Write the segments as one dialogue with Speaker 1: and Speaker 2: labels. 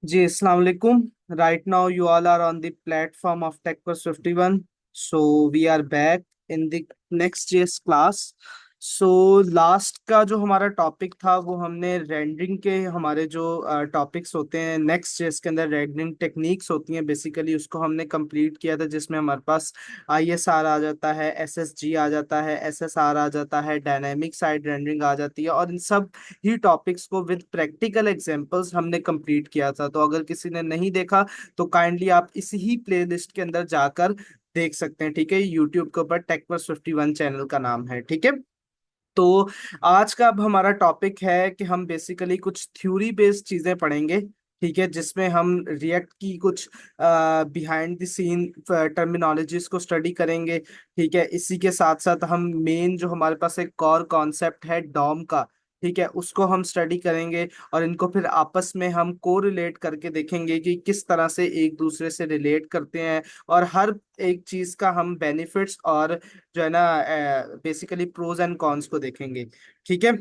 Speaker 1: जी अस्सलाम वालेकुम. Right now you all are on the platform of TechPlus 51. So we are back in the next JS class. So last का जो हमारा topic था वो हमने रेंडरिंग के हमारे जो टॉपिक्स होते हैं नेक्स्ट जेएस के अंदर रेंडरिंग टेक्निक्स होती हैं बेसिकली उसको हमने कंप्लीट किया था, जिसमें हमारे पास आईएसआर आ जाता है, एसएसजी आ जाता है, एसएसआर आ जाता है, डायनामिक साइड रेंडरिंग आ जाती है, और इन सब ही टॉपिक्स को विद प्रैक्टिकल एग्जांपल्स हमने कंप्लीट किया था. तो अगर किसी ने नहीं देखा तो काइंडली आप इसी ही प्लेलिस्ट के अंदर जाकर देख सकते हैं. ठीक है, यूट्यूब के ऊपर टेक+51 चैनल का नाम है. ठीक है. तो आज का अब हमारा टॉपिक है कि हम बेसिकली कुछ थ्योरी बेस्ड चीजें पढ़ेंगे. ठीक है, जिसमें हम रिएक्ट की कुछ बिहाइंड द सीन टर्मिनोलॉजीज को स्टडी करेंगे. ठीक है, इसी के साथ साथ हम मेन जो हमारे पास एक कोर कॉन्सेप्ट है डॉम का, ठीक है, उसको हम स्टडी करेंगे. और इनको फिर आपस में हम को रिलेट करके देखेंगे कि किस तरह से एक दूसरे से रिलेट करते हैं, और हर एक चीज का हम बेनिफिट्स और जो है ना बेसिकली प्रोज एंड कॉन्स को देखेंगे. ठीक है.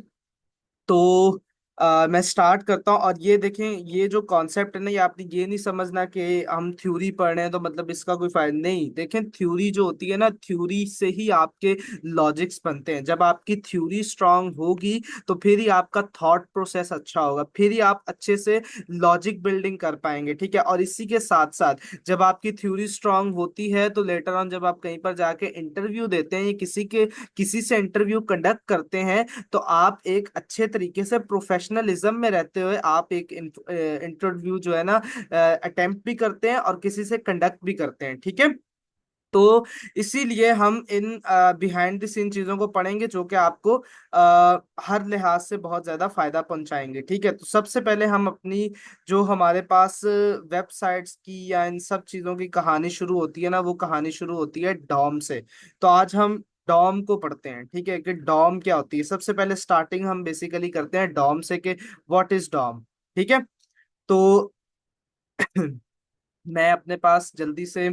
Speaker 1: तो मैं स्टार्ट करता हूँ. और ये देखें, ये जो कॉन्सेप्ट है ना, ये आपने ये नहीं समझना कि हम थ्योरी पढ़ रहे हैं तो मतलब इसका कोई फायदा नहीं. देखें, थ्योरी जो होती है ना, थ्योरी से ही आपके लॉजिक्स बनते हैं. जब आपकी थ्योरी स्ट्रांग होगी तो फिर ही आपका थॉट प्रोसेस अच्छा होगा, फिर ही आप अच्छे से लॉजिक बिल्डिंग कर पाएंगे. ठीक है. और इसी के साथ साथ जब आपकी थ्योरी स्ट्रांग होती है तो लेटर ऑन जब आप कहीं पर जाके इंटरव्यू देते हैं या किसी से इंटरव्यू कंडक्ट करते हैं, तो आप एक अच्छे तरीके से प्रोफेशनलिज्म में रहते हुए आप एक इंटरव्यू जो है ना अटेम्प्ट भी करते हैं और किसी से कंडक्ट भी करते हैं. ठीक है. तो इसीलिए हम इन बिहाइंड द सीन चीजों को पढ़ेंगे जो कि आपको हर लिहाज से बहुत ज्यादा फायदा पहुंचाएंगे. ठीक है. तो सबसे पहले हम अपनी जो हमारे पास वेबसाइट्स की या इन सब चीजों की कहानी शुरू होती है ना, वो कहानी शुरू होती है डॉम से. तो आज हम डॉम को पढ़ते हैं. ठीक है, कि डॉम क्या होती है. सबसे पहले स्टार्टिंग हम बेसिकली करते हैं डॉम से कि व्हाट इज डॉम. ठीक है. तो मैं अपने पास जल्दी से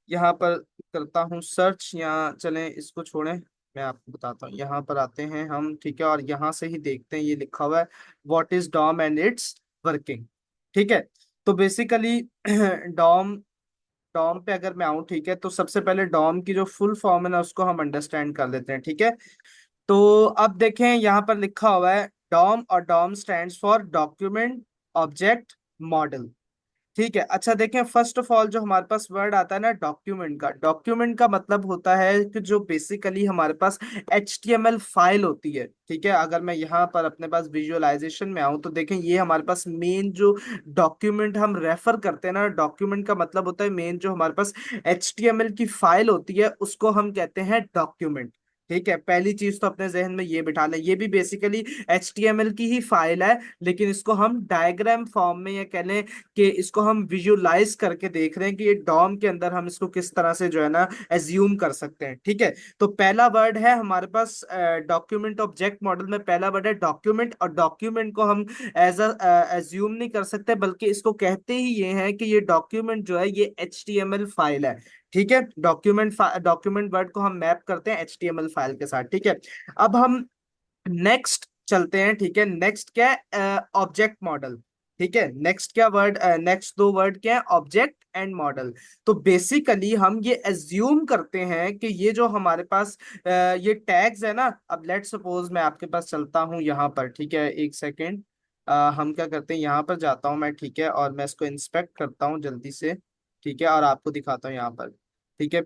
Speaker 1: यहाँ पर करता हूँ सर्च, यहाँ चलें इसको छोड़ें, मैं आपको बताता हूँ. यहाँ पर आते हैं हम. ठीक है, और यहाँ से ही देखते हैं, ये लिखा हुआ है what is DOM and it's working. ठीक है. तो बेसिकली डॉम डॉम पे अगर मैं आऊँ, ठीक है, तो सबसे पहले डॉम की जो फुल फॉर्म है ना उसको हम अंडरस्टैंड कर लेते हैं. ठीक है. तो अब देखें, यहाँ पर लिखा हुआ है डॉम, और DOM stands for document object model. ठीक है. अच्छा देखें, फर्स्ट ऑफ ऑल जो हमारे पास वर्ड आता है ना डॉक्यूमेंट का, डॉक्यूमेंट का मतलब होता है कि जो बेसिकली हमारे पास HTML फाइल होती है. ठीक है. अगर मैं यहाँ पर अपने पास विजुअलाइजेशन में आऊँ तो देखें, ये हमारे पास मेन जो डॉक्यूमेंट हम रेफर करते हैं ना, डॉक्यूमेंट का मतलब होता है मेन जो हमारे पास HTML की फाइल होती है उसको हम कहते हैं डॉक्यूमेंट. ठीक है. पहली चीज तो अपने जहन में ये बिठा लें, ये भी बेसिकली HTML की ही फाइल है, लेकिन इसको हम डायग्राम फॉर्म में या कह लें कि इसको हम विजुलाइज करके देख रहे हैं कि ये डॉम के अंदर हम इसको किस तरह से जो है ना एज्यूम कर सकते हैं. ठीक है. तो पहला वर्ड है हमारे पास डॉक्यूमेंट ऑब्जेक्ट मॉडल में, पहला वर्ड है डॉक्यूमेंट. और डॉक्यूमेंट को हम एज एज्यूम नहीं कर सकते, बल्कि इसको कहते ही ये है कि ये डॉक्यूमेंट जो है ये HTML फाइल है. ठीक है. डॉक्यूमेंट वर्ड को हम मैप करते हैं HTML फाइल के साथ. ठीक है. अब हम नेक्स्ट चलते हैं. ठीक है. नेक्स्ट क्या है? Object model. ठीक है. नेक्स्ट क्या वर्ड, नेक्स्ट दो वर्ड क्या है? Object and model. तो बेसिकली हम ये एज्यूम करते हैं कि ये जो हमारे पास ये टैग्स है ना, अब लेट सपोज मैं आपके पास चलता हूं यहाँ पर. ठीक है, एक सेकेंड. हम क्या करते हैं, यहाँ पर जाता हूँ मैं. ठीक है, और मैं इसको इंस्पेक्ट करता हूँ जल्दी से. ठीक है, और आपको दिखाता हूँ यहाँ पर. ठीक है.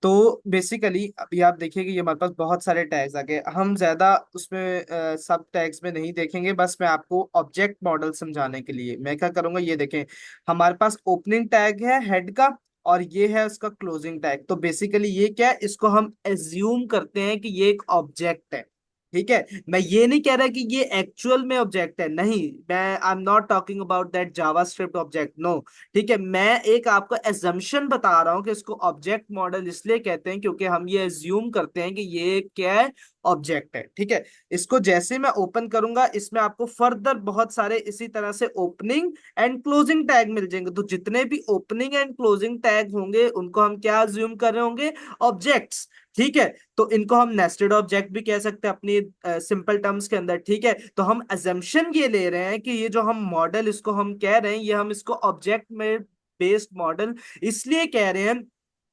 Speaker 1: तो बेसिकली अभी आप देखिए कि ये हमारे पास बहुत सारे टैग्स आ गए. हम ज्यादा उसमें सब टैग्स में नहीं देखेंगे, बस मैं आपको ऑब्जेक्ट मॉडल समझाने के लिए मैं क्या करूंगा, ये देखें, हमारे पास ओपनिंग टैग है हेड का, और ये है उसका क्लोजिंग टैग. तो बेसिकली ये क्या है, इसको हम एज्यूम करते हैं कि ये एक ऑब्जेक्ट है. ठीक है. मैं ये नहीं कह रहा कि ये एक्चुअल में ऑब्जेक्ट है, नहीं, मैं I am not talking about that JavaScript object, no. ठीक है. मैं एक आपको एजम्पशन बता रहा हूं कि इसको ऑब्जेक्ट मॉडल इसलिए कहते हैं क्योंकि हम ये एज्यूम करते हैं कि ये क्या है, ऑब्जेक्ट है. ठीक है. इसको जैसे मैं ओपन करूंगा इसमें आपको फर्दर बहुत सारे इसी तरह से ओपनिंग एंड क्लोजिंग टैग मिल जाएंगे. तो जितने भी ओपनिंग एंड क्लोजिंग टैग होंगे उनको हम क्या अज्यूम कर रहे होंगे, ऑब्जेक्ट्स. ठीक है। तो इनको हम नेस्टेड ऑब्जेक्ट भी कह सकते हैं अपनी सिंपल टर्म्स के अंदर। ठीक है, तो हम अजम्पशन ये ले रहे हैं कि ये जो हम मॉडल इसको हम कह रहे हैं, ये हम इसको ऑब्जेक्ट में बेस्ड मॉडल इसलिए कह रहे हैं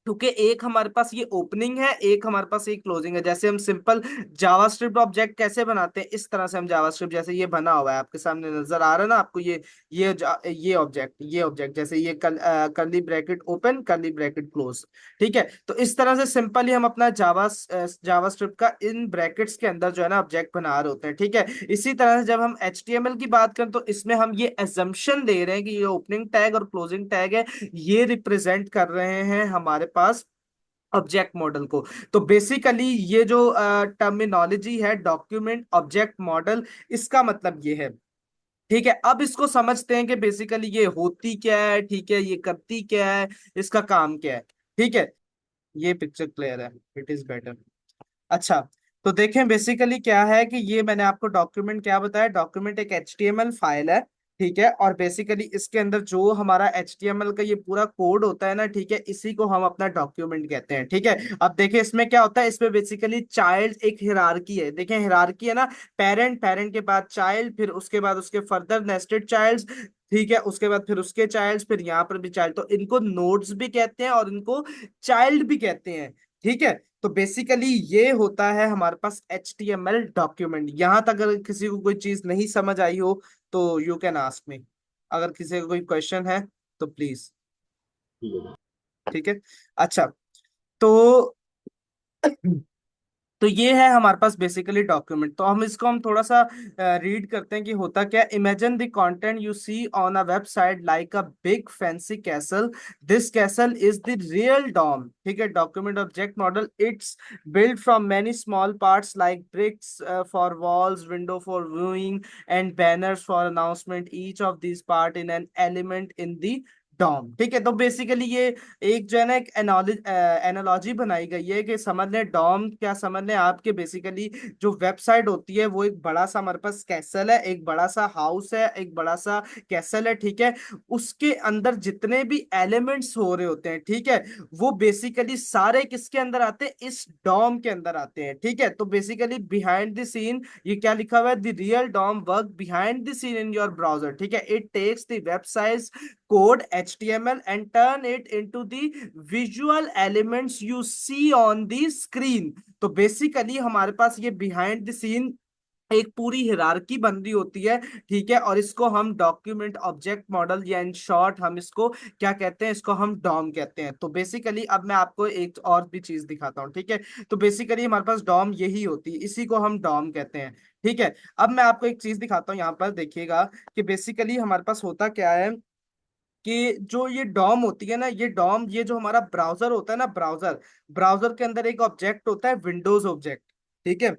Speaker 1: क्योंकि एक हमारे पास ये ओपनिंग है, एक हमारे पास ये क्लोजिंग है। जैसे हम सिंपल जावास्क्रिप्ट ऑब्जेक्ट कैसे बनाते हैं, इस तरह से हम जावास्क्रिप्ट, जैसे ये बना हुआ है आपके सामने नजर आ रहा है ना आपको, ये ऑब्जेक्ट जैसे ये curly bracket open, curly bracket close. ठीक है, तो इस तरह से सिंपली हम अपना जावास्क्रिप्ट का इन ब्रैकेट्स के अंदर जो है ना ऑब्जेक्ट बना रहे होते हैं। ठीक है, इसी तरह से जब हम एचटीएमएल की बात करें तो इसमें हम ये एजम्पशन दे रहे हैं कि ये ओपनिंग टैग और क्लोजिंग टैग है, ये रिप्रेजेंट कर रहे हैं हमारे पास ऑब्जेक्ट मॉडल को। तो बेसिकली ये जो टर्मिनोलॉजी है डॉक्यूमेंट ऑब्जेक्ट मॉडल, इसका मतलब ये है। ठीक है, अब इसको समझते हैं कि बेसिकली ये होती क्या है, ठीक है, ये करती क्या है, इसका काम क्या है। ठीक है, ये पिक्चर क्लियर है, इट इज बेटर। अच्छा, तो देखें बेसिकली क्या है कि ये मैंने आपको डॉक्यूमेंट क्या बताया, डॉक्यूमेंट एक एचटीएमएल फाइल है। ठीक है, और बेसिकली इसके अंदर जो हमारा एचटीएमएल का ये पूरा कोड होता है ना, ठीक है, इसी को हम अपना डॉक्यूमेंट कहते हैं। ठीक है, अब देखिए इसमें क्या होता है, इसमें बेसिकली चाइल्ड एक हिरारकी है। देखें हिरारकी है ना, पेरेंट, पेरेंट के बाद चाइल्ड, फिर उसके बाद उसके फर्दर नेस्टेड चाइल्ड्स। ठीक है, उसके बाद फिर उसके चाइल्ड्स, फिर यहाँ पर भी चाइल्ड, तो इनको नोड्स भी कहते हैं और इनको चाइल्ड भी कहते हैं। ठीक है, तो बेसिकली ये होता है हमारे पास HTML डॉक्यूमेंट। यहां तक अगर किसी को कोई चीज नहीं समझ आई हो तो यू कैन आस्क मी, अगर किसी का कोई क्वेश्चन है तो प्लीज। ठीक है, अच्छा, तो तो ये है हमारे पास बेसिकली डॉक्यूमेंट। तो हम इसको हम थोड़ा सा रीड करते हैं कि होता क्या। Imagine the content you see on a website like a big fancy castle, this castle is the real DOM. ठीक है, document object model, it's built from many small parts like bricks for walls, window for viewing, and banners for announcement, each of these part in an element in the DOM. ठीक है, तो basically ये एक जो है ना एक analogy बनाई गई है कि समझ लें डॉम क्या, समझ लें आपके बेसिकली जो वेबसाइट होती है वो एक बड़ा सा हमारे पास कैसल है, एक बड़ा सा हाउस है, एक बड़ा सा कैसल है। ठीक है, उसके अंदर जितने भी एलिमेंट्स हो रहे होते हैं, ठीक है, वो बेसिकली सारे किसके अंदर आते हैं, इस डॉम के अंदर आते हैं। ठीक है, तो बेसिकली बिहाइंड द सीन ये क्या लिखा हुआ है, the real DOM work behind the scene in your browser. ठीक है, it takes the website code HTML and turn it into the visual elements you see on the screen। तो basically हमारे पास ये बिहाइंड द सीन एक पूरी hierarchy बन रही होती है। ठीक है, और इसको हम डॉक्यूमेंट ऑब्जेक्ट मॉडल या इन शॉर्ट हम इसको क्या कहते हैं, इसको हम डॉम कहते हैं। तो बेसिकली अब मैं आपको एक और भी चीज दिखाता हूँ। ठीक है, तो बेसिकली हमारे पास डॉम यही होती है, इसी को हम डॉम कहते हैं। ठीक है, अब मैं आपको एक चीज दिखाता हूँ, यहाँ पर देखिएगा कि बेसिकली हमारे पास होता क्या है कि जो ये डॉम होती है ना, ये डॉम, ये जो हमारा ब्राउजर होता है ना, ब्राउजर, ब्राउजर के अंदर एक ऑब्जेक्ट होता है विंडोज ऑब्जेक्ट। ठीक है,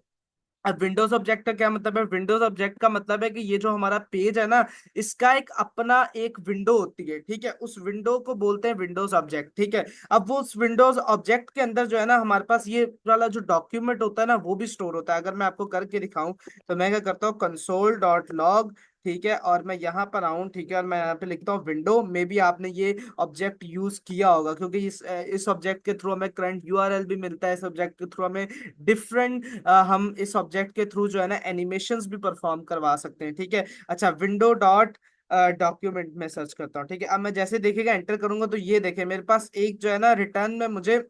Speaker 1: अब विंडोज ऑब्जेक्ट का क्या मतलब है, विंडोज ऑब्जेक्ट का मतलब है कि ये जो हमारा पेज है ना, इसका एक अपना एक विंडो होती है। ठीक है, उस विंडो को बोलते हैं विंडोज ऑब्जेक्ट। ठीक है, अब वो उस विंडोज ऑब्जेक्ट के अंदर जो है ना हमारे पास ये वाला जो डॉक्यूमेंट होता है ना वो भी स्टोर होता है। अगर मैं आपको करके दिखाऊं तो मैं क्या करता हूँ, console.log। ठीक है, और मैं यहाँ पर आऊं, ठीक है, और मैं यहाँ पे लिखता हूँ विंडो। मे बी आपने ये ऑब्जेक्ट यूज किया होगा क्योंकि इस ऑब्जेक्ट के थ्रू हमें करंट यूआरएल भी मिलता है, इस ऑब्जेक्ट के थ्रू हमें डिफरेंट हम इस ऑब्जेक्ट के थ्रू जो है ना एनिमेशंस भी परफॉर्म करवा सकते हैं। ठीक है, अच्छा, विंडो डॉट डॉक्यूमेंट में सर्च करता हूँ। ठीक है, अब मैं जैसे देखिएगा एंटर करूंगा तो ये देखे मेरे पास एक जो है ना रिटर्न में मुझे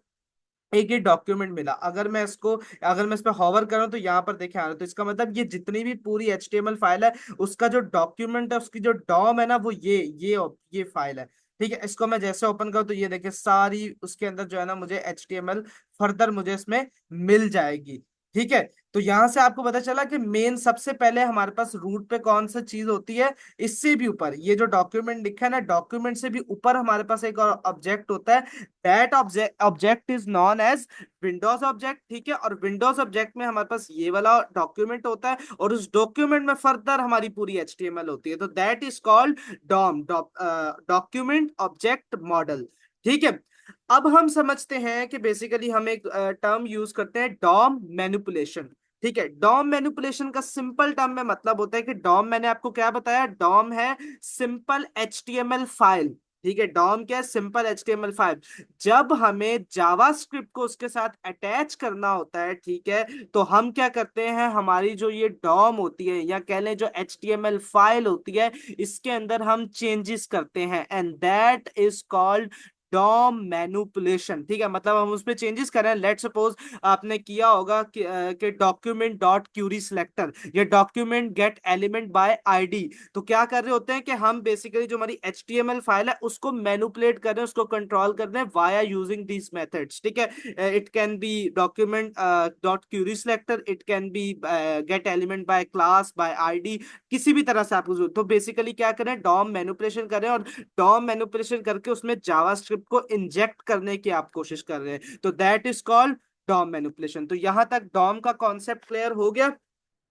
Speaker 1: एक ये डॉक्यूमेंट मिला। अगर मैं इस पर हॉवर करूं तो यहाँ पर देखे आ रहा है, तो इसका मतलब ये जितनी भी पूरी HTML फाइल है उसका जो डॉक्यूमेंट है, उसकी जो डॉम है ना, वो ये फाइल है। ठीक है, इसको मैं जैसे ओपन करूं तो ये देखिए सारी उसके अंदर जो है ना मुझे HTML फर्दर मुझे इसमें मिल जाएगी। ठीक है, तो यहां से आपको पता चला कि मेन सबसे पहले हमारे पास रूट पे कौन सा चीज होती है, इससे भी ऊपर ये जो डॉक्यूमेंट लिखा है ना, डॉक्यूमेंट से भी ऊपर हमारे पास एक और ऑब्जेक्ट होता है। That object is known as windows object. ठीक है, और विंडोज ऑब्जेक्ट में हमारे पास ये वाला डॉक्यूमेंट होता है और उस डॉक्यूमेंट में फर्दर हमारी पूरी HTML होती है। तो that is called DOM, document object model. ठीक है, अब हम समझते हैं कि बेसिकली हम एक टर्म यूज करते हैं, डॉम मैनिपुलेशन। ठीक है, डॉम मैनिपुलेशन का सिंपल टर्म में मतलब होता है कि डॉम, मैंने आपको क्या बताया, डॉम है सिंपल HTML फाइल। ठीक है, डॉम क्या है, सिंपल HTML5। जब हमें जावास्क्रिप्ट को उसके साथ अटैच करना होता है, ठीक है, तो हम क्या करते हैं, हमारी जो ये डॉम होती है या कह लें जो HTML फाइल होती है, इसके अंदर हम चेंजेस करते हैं, and that is called DOM manipulation. ठीक है, मतलब हम उसमें चेंजेस कर रहे हैं। लेट सपोज आपने किया होगा कि डॉक्यूमेंट डॉट क्यूरी सिलेक्टर या document gate element by ID. तो क्या कर रहे होते हैं कि हम बेसिकली जो हमारी HTML फाइल है उसको मैनिपुलेट कर रहे हैं, उसको कंट्रोल कर रहे हैं वाया यूजिंग दीज मेथड्स। ठीक है, it can B document dot Curie selector, it can B gate element by class bye ID, किसी भी तरह से आप तो बेसिकली क्या करें, डॉम मैनिपुलेशन करें, और डॉम मैनिपुलेशन करके उसमें जावास्क्रिप्ट को इंजेक्ट करने की आप कोशिश कर रहे हैं, तो that is called DOM manipulation. तो यहां तक डॉम का कॉन्सेप्ट क्लियर हो गया।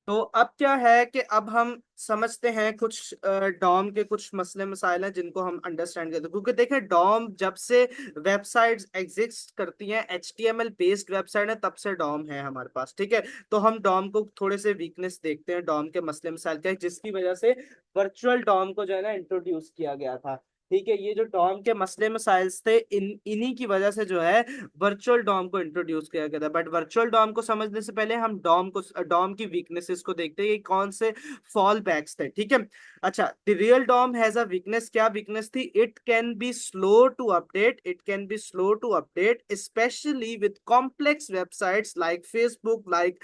Speaker 1: तो अब क्या है कि अब हम समझते हैं कुछ डॉम के कुछ मसले मसाइल हैं जिनको हम अंडरस्टैंड करते हैं, क्योंकि देखें डॉम जब से वेबसाइट्स एग्जिस्ट करती हैं, HTML बेस्ड वेबसाइट है, तब से डॉम है हमारे पास। ठीक है, तो हम डॉम को थोड़े से वीकनेस देखते हैं, डॉम के मसले मसाइल क्या है, जिसकी वजह से वर्चुअल डॉम को जो है ना इंट्रोड्यूस किया गया था। ठीक है, ये जो डॉम के मसले मसाइल थे, इन्हीं की वजह से जो है वर्चुअल डॉम को इंट्रोड्यूस किया गया था। बट वर्चुअल डॉम को समझने से पहले हम डॉम की वीकनेसेस को देखते हैं कि कौन से फॉल बैक्स थे। ठीक है, अच्छा, the real DOM has a weakness. क्या वीकनेस थी? It can be slow to update, it can be slow to update especially with complex websites like Facebook, like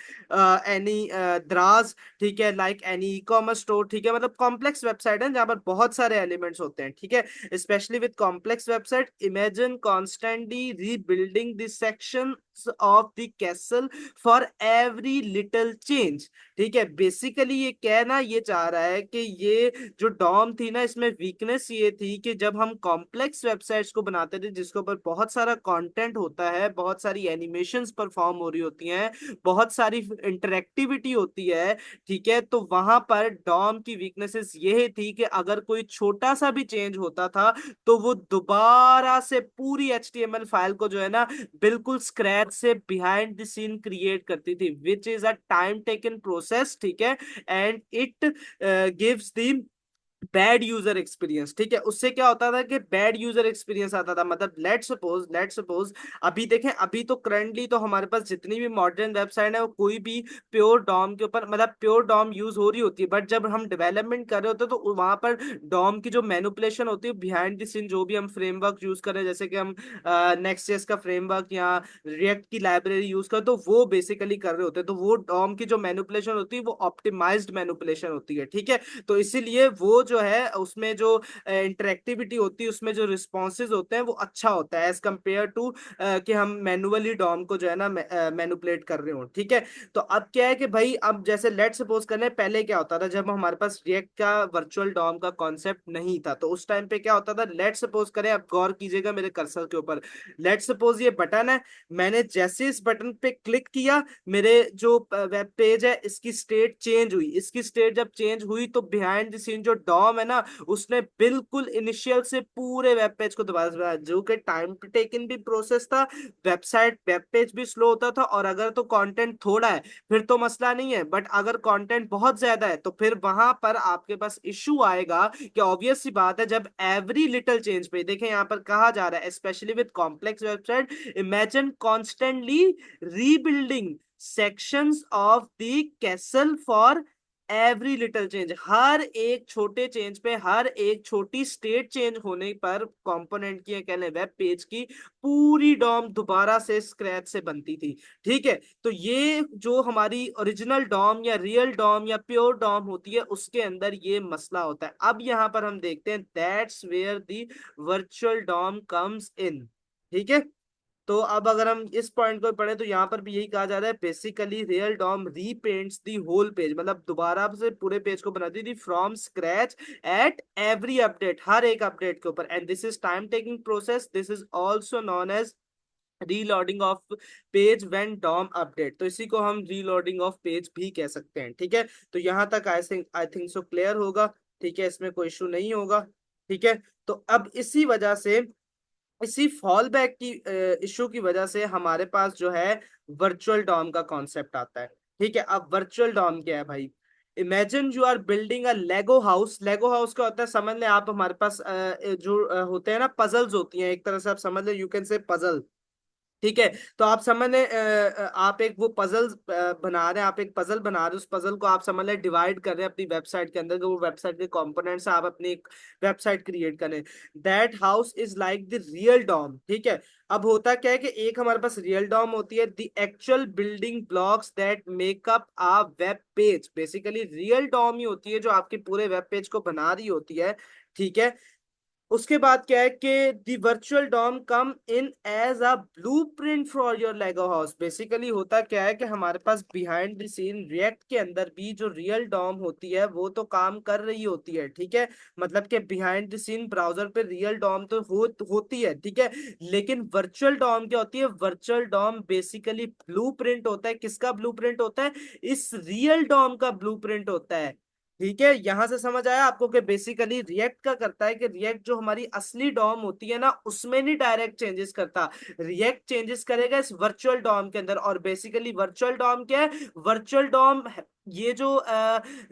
Speaker 1: any Daraz, ठीक है, like any e commerce store. ठीक है, मतलब complex website है जहां पर बहुत सारे एलिमेंट्स होते हैं। ठीक है, especially with complex website, imagine constantly rebuilding the sections of the castle for every little change। ठीक है, बेसिकली ये कहना ये चाह रहा है कि ये जो डॉम थी ना, इसमें वीकनेस ये थी कि जब हम कॉम्प्लेक्स वेबसाइट्स को बनाते थे जिसके ऊपर बहुत सारा कंटेंट होता है, बहुत सारी एनिमेशंस परफॉर्म हो रही होती हैं, बहुत सारी इंटरेक्टिविटी होती है, ठीक है, तो वहां पर डॉम की वीकनेसेस ये थी कि अगर कोई छोटा सा भी चेंज होता था तो वो दोबारा से पूरी HTML फाइल को जो है ना बिल्कुल स्क्रैच से बिहाइंड द सीन क्रिएट करती थी, which is a time taken process. ठीक है, and it gives the bad user experience. ठीक है, उससे क्या होता था कि बैड यूजर एक्सपीरियंस आता था। मतलब लेट सपोज अभी देखें, अभी तो करंटली तो हमारे पास जितनी भी मॉडर्न वेबसाइट है वो कोई भी प्योर डॉम के ऊपर, मतलब प्योर डॉम यूज हो रही होती है, बट जब हम डेवलपमेंट कर रहे होते हैं तो वहां पर डॉम की जो मैनिपुलेशन होती है बिहाइंड द सीन, जो भी हम फ्रेमवर्क यूज करें, जैसे कि हम नेक्स्ट जेएस का फ्रेमवर्क या रिएक्ट की लाइब्रेरी यूज करें, तो वो बेसिकली कर रहे होते हैं, तो वो डॉम की जो मैनिपुलेशन होती है वो ऑप्टिमाइज्ड मैनिपुलेशन होती है। ठीक है, तो इसीलिए वो जो है उसमें जो इंटरेक्टिविटी होती है, उसमें जो रिस्पॉन्सेज होते हैं वो अच्छा होता है एज कंपेयर टू कि हम मैनुअली डॉम को जो है ना मैनिपुलेट कर रहे हो। ठीक है, तो अब क्या है कि भाई, अब जैसे लेट सपोज करें, पहले क्या होता था जब हमारे पास रिएक्ट का वर्चुअल डॉम का कॉन्सेप्ट नहीं था, तो उस टाइम पे क्या होता था, लेट सपोज करें, अब गौर कीजिएगा मेरे कर्सर के ऊपर, लेट सपोज ये बटन है, मैंने जैसे इस बटन पे क्लिक किया, मेरे जो वेब पेज है इसकी स्टेट चेंज हुई, इसकी स्टेट जब चेंज हुई तो बिहाइंड द सीन जो डॉम है ना, उसने बिल्कुल इनिशियल से पूरे वेब पेज को दोबारा से बनाया, जो कि टाइम टेकन भी प्रोसेस था, वेब पेज भी स्लो होता था। और अगर तो कंटेंट थोड़ा है फिर तो मसला नहीं है, बट अगर कंटेंट बहुत ज्यादा है तो फिर वहां पर आपके पास इश्यू आएगा कि ऑब्वियस सी बात है, जब एवरी लिटिल चेंज पे देखें, यहां पर कहा जा रहा है especially with complex website, imagine constantly rebuilding sections of the castle for every little change. हर एक छोटे चेंज पे, हर एक छोटी स्टेट चेंज होने पर कंपोनेंट की, कह लें वेब पेज की पूरी डॉम दोबारा से स्क्रैच से बनती थी। ठीक है, तो ये जो हमारी ओरिजिनल डॉम या रियल डॉम या प्योर डॉम होती है उसके अंदर ये मसला होता है। अब यहां पर हम देखते हैं that's where the virtual DOM comes in. ठीक है, तो अब अगर हम इस पॉइंट को पढ़े तो यहाँ पर भी यही कहा जा रहा है, basically real DOM repaints the whole page, मतलब दोबारा से पूरे पेज को बनाती थी from scratch at every update, हर एक अपडेट के ऊपर, and this is time taking process, this is also known as reloading of page when DOM update. तो इसी को हम रीलोडिंग ऑफ पेज भी कह सकते हैं। ठीक है, तो यहाँ तक आई थिंक सो क्लियर होगा। ठीक है, इसमें कोई इशू नहीं होगा। ठीक है, तो अब इसी वजह से, इसी फॉल बैक की इशू की वजह से हमारे पास जो है वर्चुअल डॉम का कॉन्सेप्ट आता है। ठीक है, अब वर्चुअल डॉम क्या है भाई? Imagine you are building a Lego house. Lego house क्या होता है, समझ लें आप, हमारे पास जो होते हैं ना, पजल्स होती हैं एक तरह से, आप समझ लें, यू कैन से पजल। ठीक है, तो आप समझ लें आप एक वो पजल बना रहे हैं, आप एक पजल बना रहे हैं, उस पजल को आप समझ लें डिवाइड कर रहे हैं अपनी वेबसाइट के अंदर, जो वो वेबसाइट के कंपोनेंट्स आप अपनी एक वेबसाइट क्रिएट करें। That house is like the real DOM. ठीक है, अब होता क्या है कि एक हमारे पास रियल डॉम होती है, the actual building blocks that make up a web page. Basically real DOM ही होती है जो आपके पूरे वेब पेज को बना रही होती है। ठीक है, उसके बाद क्या है कि the virtual DOM come in as a blueprint for your Lego house. Basically होता क्या है कि हमारे पास बिहाइंड द सीन रिएक्ट के अंदर भी जो रियल डॉम होती है वो तो काम कर रही होती है। ठीक है, मतलब कि बिहाइंड द सीन ब्राउजर पे रियल डॉम तो होती है। ठीक है, लेकिन वर्चुअल डॉम क्या होती है, वर्चुअल डॉम बेसिकली ब्लूप्रिंट होता है। किसका ब्लूप्रिंट होता है, इस रियल डॉम का ब्लूप्रिंट होता है। ठीक है, यहां से समझ आया आपको कि बेसिकली रिएक्ट का करता है कि रिएक्ट जो हमारी असली डॉम होती है ना उसमें नहीं डायरेक्ट चेंजेस करता, रिएक्ट चेंजेस करेगा इस वर्चुअल डॉम के अंदर। और बेसिकली वर्चुअल डॉम क्या है, वर्चुअल डॉम ये जो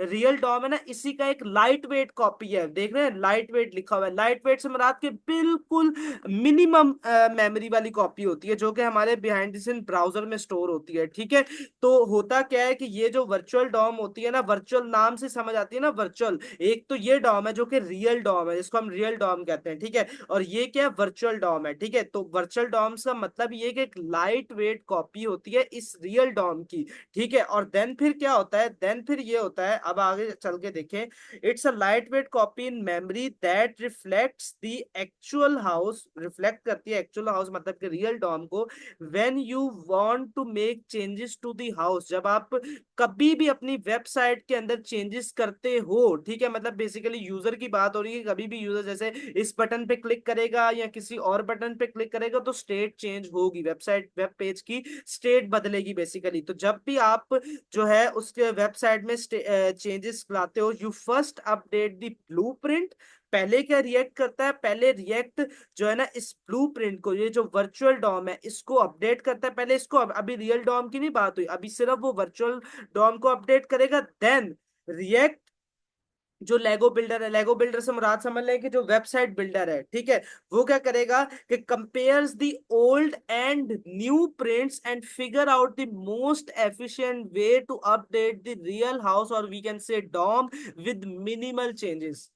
Speaker 1: रियल डॉम है ना, इसी का एक लाइट वेट कॉपी है। देख रहे हैं लाइट वेट लिखा हुआ है, लाइट वेट से मुराद के बिल्कुल मिनिमम मेमोरी वाली कॉपी होती है जो कि हमारे बिहाइंड द सीन ब्राउजर में स्टोर होती है। ठीक है, तो होता क्या है कि ये जो वर्चुअल डॉम होती है ना, वर्चुअल नाम से समझ आती है ना वर्चुअल, एक तो ये डॉम है जो कि रियल डॉम है, जिसको हम रियल डॉम कहते हैं। ठीक है, और ये क्या है, वर्चुअल डॉम है। ठीक है, तो वर्चुअल डॉम का मतलब ये कि एक लाइट वेट कॉपी होती है इस रियल डॉम की। ठीक है, और देन फिर क्या होता है, देन फिर ये होता है, अब आगे चल के देखें, it's a light weight copy in memory that reflects the actual house. Reflect करती है एक्चुअल हाउस मतलब कि रियल डॉम को। when you want to make changes to the house, जब आप कभी भी अपनी वेबसाइट के अंदर चेंजेस करते हो। ठीक है, मतलब बेसिकली यूजर की बात हो रही है, कभी भी यूजर जैसे इस बटन पे क्लिक करेगा या किसी और बटन पे क्लिक करेगा तो स्टेट चेंज होगी, वेबसाइट वेब पेज की स्टेट बदलेगी बेसिकली। तो जब भी आप जो है उसके वेबसाइट में चेंजेस लाते हो, you first update the blueprint. पहले क्या रिएक्ट करता है, पहले रिएक्ट जो है ना इस ब्लूप्रिंट को, ये जो वर्चुअल डॉम है इसको अपडेट करता है पहले इसको। अभी रियल डॉम की नहीं बात हुई, अभी सिर्फ वो वर्चुअल डॉम को अपडेट करेगा। देन रिएक्ट जो लेगो बिल्डर है, लेगो बिल्डर से मुराद समझ लें कि जो वेबसाइट बिल्डर है, ठीक है, वो क्या करेगा कि compares the old and new prints and figure out the most efficient way to update the real house, और we can say DOM with minimal changes.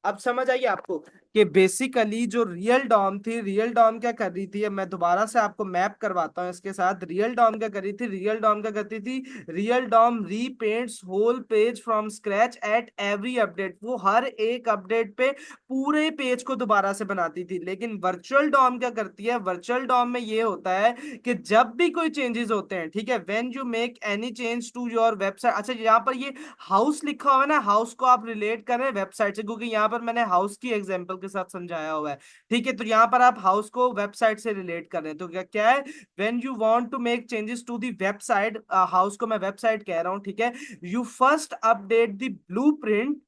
Speaker 1: अब समझ आइए आपको कि बेसिकली जो रियल डॉम थी, रियल डॉम क्या कर रही थी, अब मैं दोबारा से आपको मैप करवाता हूँ इसके साथ। रियल डॉम क्या कर रही थी, रियल डॉम क्या करती थी, real DOM repaints whole page from scratch at every update. वो हर एक अपडेट पे पूरे पेज को दोबारा से बनाती थी। लेकिन वर्चुअल डॉम क्या करती है, वर्चुअल डॉम में ये होता है कि जब भी कोई चेंजेस होते हैं, ठीक है, when you make any change to your website. अच्छा, यहाँ पर ये हाउस लिखा हुआ है ना, हाउस को आप रिलेट करें वेबसाइट से, क्योंकि यहाँ पर मैंने हाउस की एग्जांपल के साथ समझाया हुआ है। ठीक है, तो यहाँ पर आप हाउस को वेबसाइट से रिलेट कर रहे हैं, तो क्या क्या है, when you want to make changes to the website, house को मैं वेबसाइट कह रहा हूँ, ठीक है, you first update the blueprint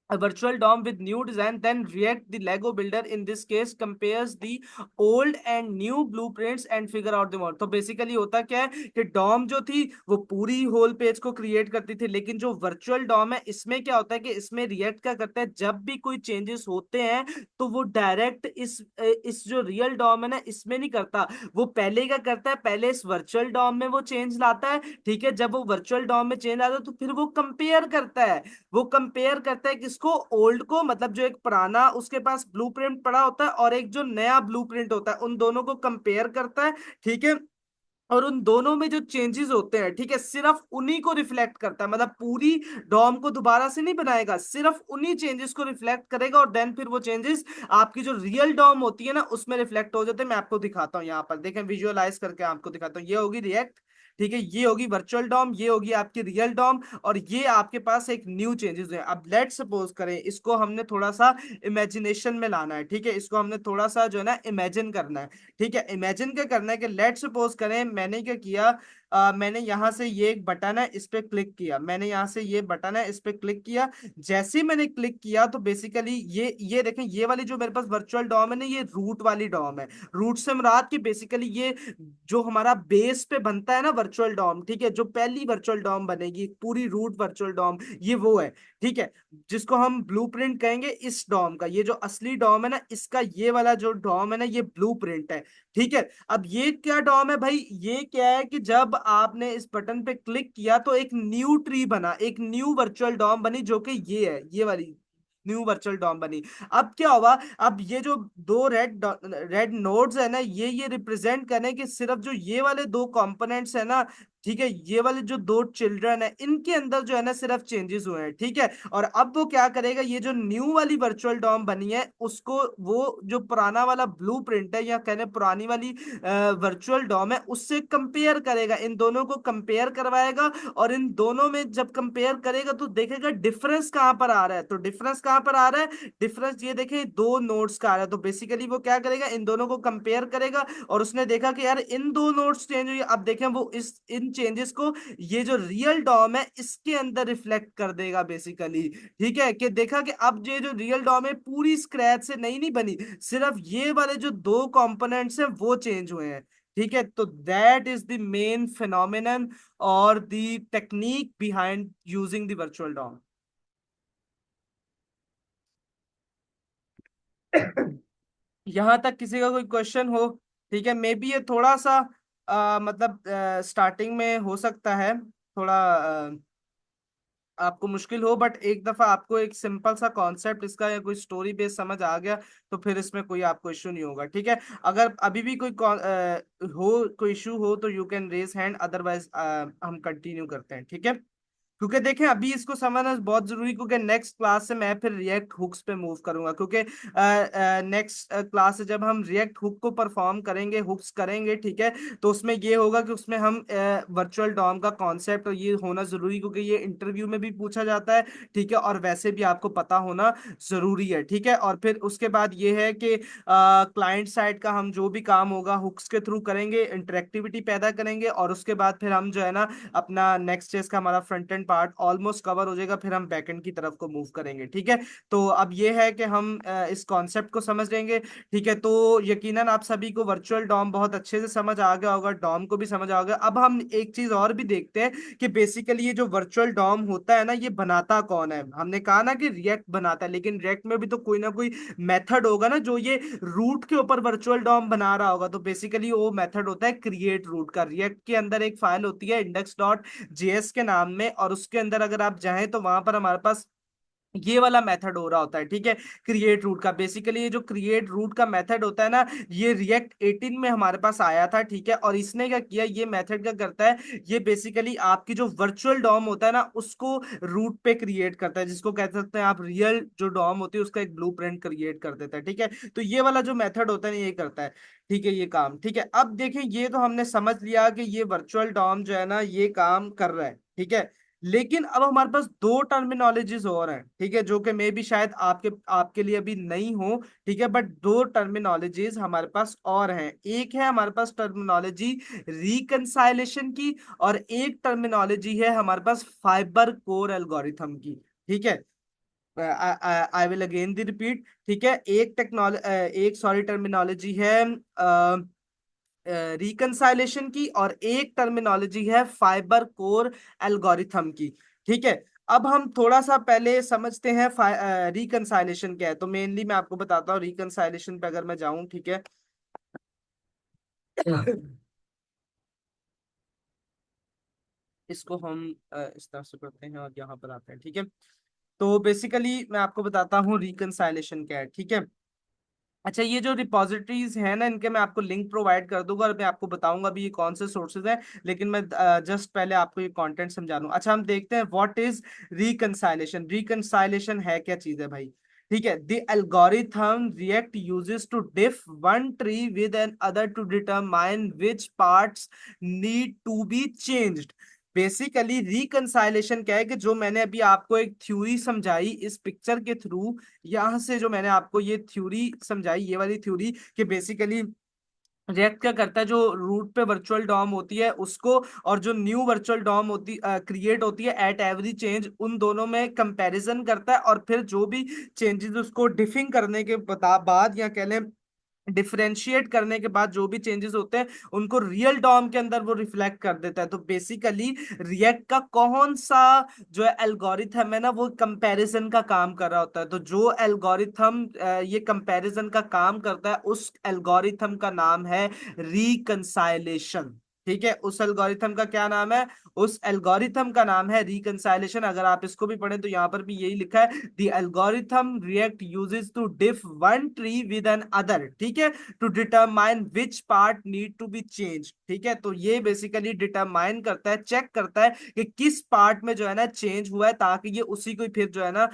Speaker 1: a virtual DOM with new design, then React, the Lego builder in this case, compares the old and new blueprints and figure out the mod। तो basically होता क्या है कि Dom जो थी वो पूरी whole page को क्रिएट करती थी, लेकिन जो वर्चुअल डॉम है इसमें क्या होता है कि इसमें रिएक्ट क्या करता है, जब भी कोई चेंजेस होते हैं तो वो डायरेक्ट इस जो रियल डॉम है ना इसमें नहीं करता, वो पहले क्या करता है, पहले इस वर्चुअल डॉम में वो चेंज लाता है। ठीक है, जब वो वर्चुअल डॉम में चेंज आता है तो फिर वो कंपेयर करता है, वो कंपेयर करता है किसको, ओल्ड को, मतलब जो एक पुराना उसके पास ब्लूप्रिंट पड़ा होता है और एक जो नया ब्लूप्रिंट होता है, उन दोनों को कंपेयर करता है। ठीक है, और उन दोनों में जो चेंजेस होते हैं, ठीक है, सिर्फ उन्हीं को रिफ्लेक्ट करता है, मतलब पूरी डॉम को दोबारा से नहीं बनाएगा, सिर्फ उन्हीं चेंजेस को रिफ्लेक्ट करेगा। और देन फिर वो चेंजेस आपकी जो रियल डॉम होती है ना उसमें रिफ्लेक्ट हो जाते हैं। मैं आपको दिखाता हूँ, यहाँ पर देखें, विजुअलाइज करके आपको दिखाता हूँ। ये होगी रिएक्ट, ठीक है, ये होगी वर्चुअल डॉम, ये होगी आपकी रियल डॉम, और ये आपके पास एक न्यू चेंजेस है। अब लेट सपोज करें, इसको हमने थोड़ा सा इमेजिनेशन में लाना है, ठीक है, इसको हमने थोड़ा सा जो है ना इमेजिन करना है। ठीक है, इमेजिन क्या करना है कि लेट सपोज करें मैंने क्या किया, मैंने यहाँ से ये एक बटन है इस पे क्लिक किया, मैंने यहाँ से ये बटन है इस पे क्लिक किया। जैसे ही मैंने क्लिक किया तो बेसिकली ये देखें, ये वाली जो मेरे पास वर्चुअल डॉम है ना, ये रूट वाली डॉम है। रूट से मुराद की बेसिकली ये जो हमारा बेस पे बनता है ना वर्चुअल डॉम, ठीक है, जो पहली वर्चुअल डॉम बनेगी पूरी रूट वर्चुअल डॉम, ये वो है। ठीक है, जिसको हम ब्लूप्रिंट कहेंगे इस डॉम का, ये जो असली डॉम है ना इसका, ये वाला जो डॉम है ना ये ब्लूप्रिंट है। ठीक है, अब ये क्या डॉम है भाई, ये क्या है कि जब आपने इस बटन पे क्लिक किया तो एक न्यू ट्री बना, एक न्यू वर्चुअल डॉम बनी, जो कि ये है, ये वाली न्यू वर्चुअल डॉम बनी। अब क्या हुआ, अब ये जो दो रेड नोड्स है ना, ये रिप्रेजेंट करें कि सिर्फ जो ये वाले दो कंपोनेंट्स है ना, ठीक है, ये वाले जो दो चिल्ड्रन है इनके अंदर जो है ना सिर्फ चेंजेस हुए हैं। ठीक है, और अब वो क्या करेगा, ये जो न्यू वाली वर्चुअल डॉम बनी है उसको वो जो पुराना वाला ब्लूप्रिंट है या कहने पुरानी वाली वर्चुअल डॉम है उससे कंपेयर करेगा, इन दोनों को कंपेयर करवाएगा। और इन दोनों में जब कंपेयर करेगा तो देखेगा डिफरेंस कहां पर आ रहा है। तो डिफरेंस कहां पर आ रहा है, डिफरेंस ये देखें दो नोड्स का आ रहा है। तो बेसिकली वो क्या करेगा, इन दोनों को कंपेयर करेगा और उसने देखा कि यार इन दो नोड्स चेंज हुई। अब देखें वो इस इन चेंजेस को ये जो रियल डॉम है इसके अंदर रिफ्लेक्ट कर देगा बेसिकली। ठीक है, कि देखा कि अब ये जो रियल डॉम है पूरी स्क्रैच से नई नहीं बनी, सिर्फ ये वाले जो दो कंपोनेंट्स हैं वो चेंज हुए हैं। ठीक है, तो that is the main phenomenon और the technique behind using the virtual DOM. यहां तक किसी का कोई क्वेश्चन हो? ठीक है, मे बी ये थोड़ा सा मतलब स्टार्टिंग में हो सकता है थोड़ा आपको मुश्किल हो, बट एक दफा आपको एक सिंपल सा कॉन्सेप्ट इसका या कोई स्टोरी बेस समझ आ गया तो फिर इसमें कोई आपको इश्यू नहीं होगा। ठीक है, अगर अभी भी कोई हो कोई इशू हो तो you can raise hand, otherwise हम कंटिन्यू करते हैं। ठीक है, क्योंकि देखें अभी इसको समझना बहुत जरूरी, क्योंकि नेक्स्ट क्लास से मैं फिर रिएक्ट हुक्स पे मूव करूंगा, क्योंकि नेक्स्ट क्लास से जब हम रिएक्ट हुक को परफॉर्म करेंगे, हुक्स करेंगे, ठीक है, तो उसमें ये होगा कि उसमें हम वर्चुअल डॉम का कॉन्सेप्ट और ये होना जरूरी, क्योंकि ये इंटरव्यू में भी पूछा जाता है। ठीक है, और वैसे भी आपको पता होना जरूरी है। ठीक है, और फिर उसके बाद ये है कि क्लाइंट साइड का हम जो भी काम होगा हुक्स के थ्रू करेंगे, इंटरेक्टिविटी पैदा करेंगे, और उसके बाद फिर हम जो है ना अपना नेक्स्ट स्टेज का हमारा front end part almost cover हो जाएगा, फिर हम बैक एंड की तरफ को मूव करेंगे। ठीक है, तो अब ये है कि हम इस कॉन्सेप्ट को समझ लेंगे। ठीक है, तो यकीनन आप सभी को वर्चुअल डॉम बहुत अच्छे से समझ आ गया होगा, डॉम को भी समझ आ गया। अब हम एक चीज और भी देखते हैं कि बेसिकली ये जो वर्चुअल डॉम होता है ना ये बनाता कौन है। हमने कहा ना कि रिएक्ट बनाता है, लेकिन रिएक्ट में भी तो कोई ना कोई मेथड होगा ना जो ये रूट के ऊपर वर्चुअल डॉम बना रहा होगा। तो बेसिकली वो मेथड होता है क्रिएट रूट का। रिएक्ट के अंदर एक फाइल होती है इंडेक्स डॉट जेएस के नाम में, और उसके अंदर अगर आप जाएं तो वहां पर हमारे पास ये वाला मेथड हो रहा होता है। ठीक है, क्रिएट रूट का। बेसिकली ये जो क्रिएट रूट का मेथड होता है ना ये रिएक्ट 18 में हमारे पास आया था। ठीक है, और इसने क्या किया, ये मेथड क्या करता है, ये बेसिकली आपकी जो वर्चुअल डॉम होता है ना उसको रूट पे क्रिएट करता है, जिसको कह सकते हैं आप रियल जो डॉम होती है उसका एक ब्लूप्रिंट क्रिएट कर देता है। ठीक है, तो ये वाला जो मेथड होता है ना ये करता है। ठीक है, ये काम। ठीक है, अब देखें ये तो हमने समझ लिया कि ये वर्चुअल डॉम जो है ना ये काम कर रहा है। ठीक है, लेकिन अब हमारे पास दो टर्मिनोलॉजीज और हैं। ठीक है, जो कि मे भी शायद आपके आपके लिए अभी नहीं हो। ठीक है, बट दो टर्मिनोलॉजीज हमारे पास और हैं। एक है हमारे पास टर्मिनोलॉजी रिकंसाइलेशन की, और एक टर्मिनोलॉजी है हमारे पास फाइबर कोर एल्गोरिथम की। ठीक है, I will again the repeat. ठीक है, एक सॉरी टर्मिनोलॉजी है रिकंसाइलेशन की, और एक टर्मिनोलॉजी है फाइबर कोर एल्गोरिथम की। ठीक है, अब हम थोड़ा सा पहले समझते हैं रिकंसाइलेशन क्या है। तो मेनली मैं आपको बताता हूँ रिकंसाइलेशन पे अगर मैं जाऊं। ठीक है, इसको हम इस तरह से करते हैं और यहाँ पर आते हैं। ठीक है, तो बेसिकली मैं आपको बताता हूँ रिकंसाइलेशन क्या है। ठीक है, अच्छा, ये जो रिपॉजिटरीज है ना इनके मैं आपको लिंक प्रोवाइड कर दूंगा और मैं आपको बताऊंगा भी ये कौन से सोर्सेज हैं, लेकिन मैं जस्ट पहले आपको ये कंटेंट समझा दूं। अच्छा, हम देखते हैं व्हाट इज रिकंसाइलेशन। रिकंसाइलेशन है क्या चीज है भाई। ठीक है, the algorithm React uses to diff one tree with N other to determine which parts need to be changed. Basically reconciliation क्या है कि जो मैंने अभी आपको एक थ्योरी समझाई इस पिक्चर के थ्रू, यहां से जो मैंने आपको ये थ्योरी समझाई, ये वाली थ्योरी, कि बेसिकली रिएक्ट क्या करता है, जो रूट पे वर्चुअल डॉम होती है उसको, और जो न्यू वर्चुअल डॉम होती क्रिएट होती है एट एवरी चेंज, उन दोनों में कंपैरिजन करता है, और फिर जो भी चेंजेस उसको डिफिंग करने के बाद या कह लें डिफरेंशिएट करने के बाद जो भी चेंजेस होते हैं उनको रियल डॉम के अंदर वो रिफ्लेक्ट कर देता है। तो बेसिकली रिएक्ट का कौन सा जो है एल्गोरिथम है ना, वो कंपैरिजन का काम कर रहा होता है। तो जो एल्गोरिथम ये कंपैरिजन का काम करता है उस एल्गोरिथम का नाम है रिकंसाइलेशन। ठीक है, उस एल्गोरिथम का क्या नाम है? उस एल्गोरिथम का नाम है रिकंसाइलेशन। अगर आप इसको भी पढ़ें तो यहां पर भी यही लिखा है, the algorithm React uses to diff one tree with N other, ठीक है, to determine which part need to be change. ठीक है, तो ये बेसिकली डिटरमाइन करता है, चेक करता है कि किस पार्ट में जो है ना चेंज हुआ है, ताकि ये उसी को फिर जो है ना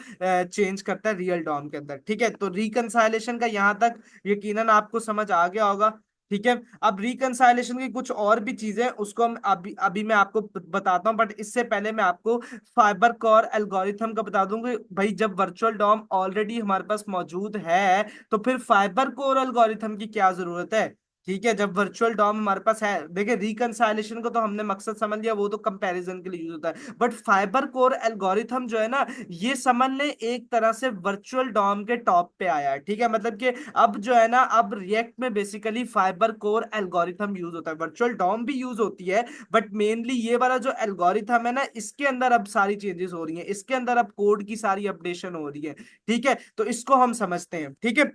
Speaker 1: चेंज करता है रियल डॉम के अंदर। ठीक है, तो रिकंसाइलेशन का यहां तक यकीनन आपको समझ आ गया होगा। ठीक है, अब रिकंसाइलेशन की कुछ और भी चीजें उसको हम अभी अभी मैं आपको बताता हूं, बट इससे पहले मैं आपको फाइबर कोर एल्गोरिथम का बता दूं कि भाई जब वर्चुअल डॉम ऑलरेडी हमारे पास मौजूद है तो फिर फाइबर कोर एल्गोरिथम की क्या जरूरत है। ठीक है, जब वर्चुअल डॉम हमारे पास है, देखिए रिकंसाइलेशन को तो हमने मकसद समझ लिया, वो तो कंपैरिजन के लिए यूज होता है, बट फाइबर कोर एल्गोरिथम जो है ना, ये समझ ले एक तरह से वर्चुअल डॉम के टॉप पे आया है। ठीक है, मतलब कि अब जो है ना, अब रिएक्ट में basically fibre core algorithm use होता है, वर्चुअल डॉम भी यूज होती है, बट मेनली ये वाला जो एल्गोरिथम है ना, इसके अंदर अब सारी चेंजेस हो रही हैं, इसके अंदर अब कोड की सारी अपडेशन हो रही है। ठीक है, तो इसको हम समझते हैं। ठीक है,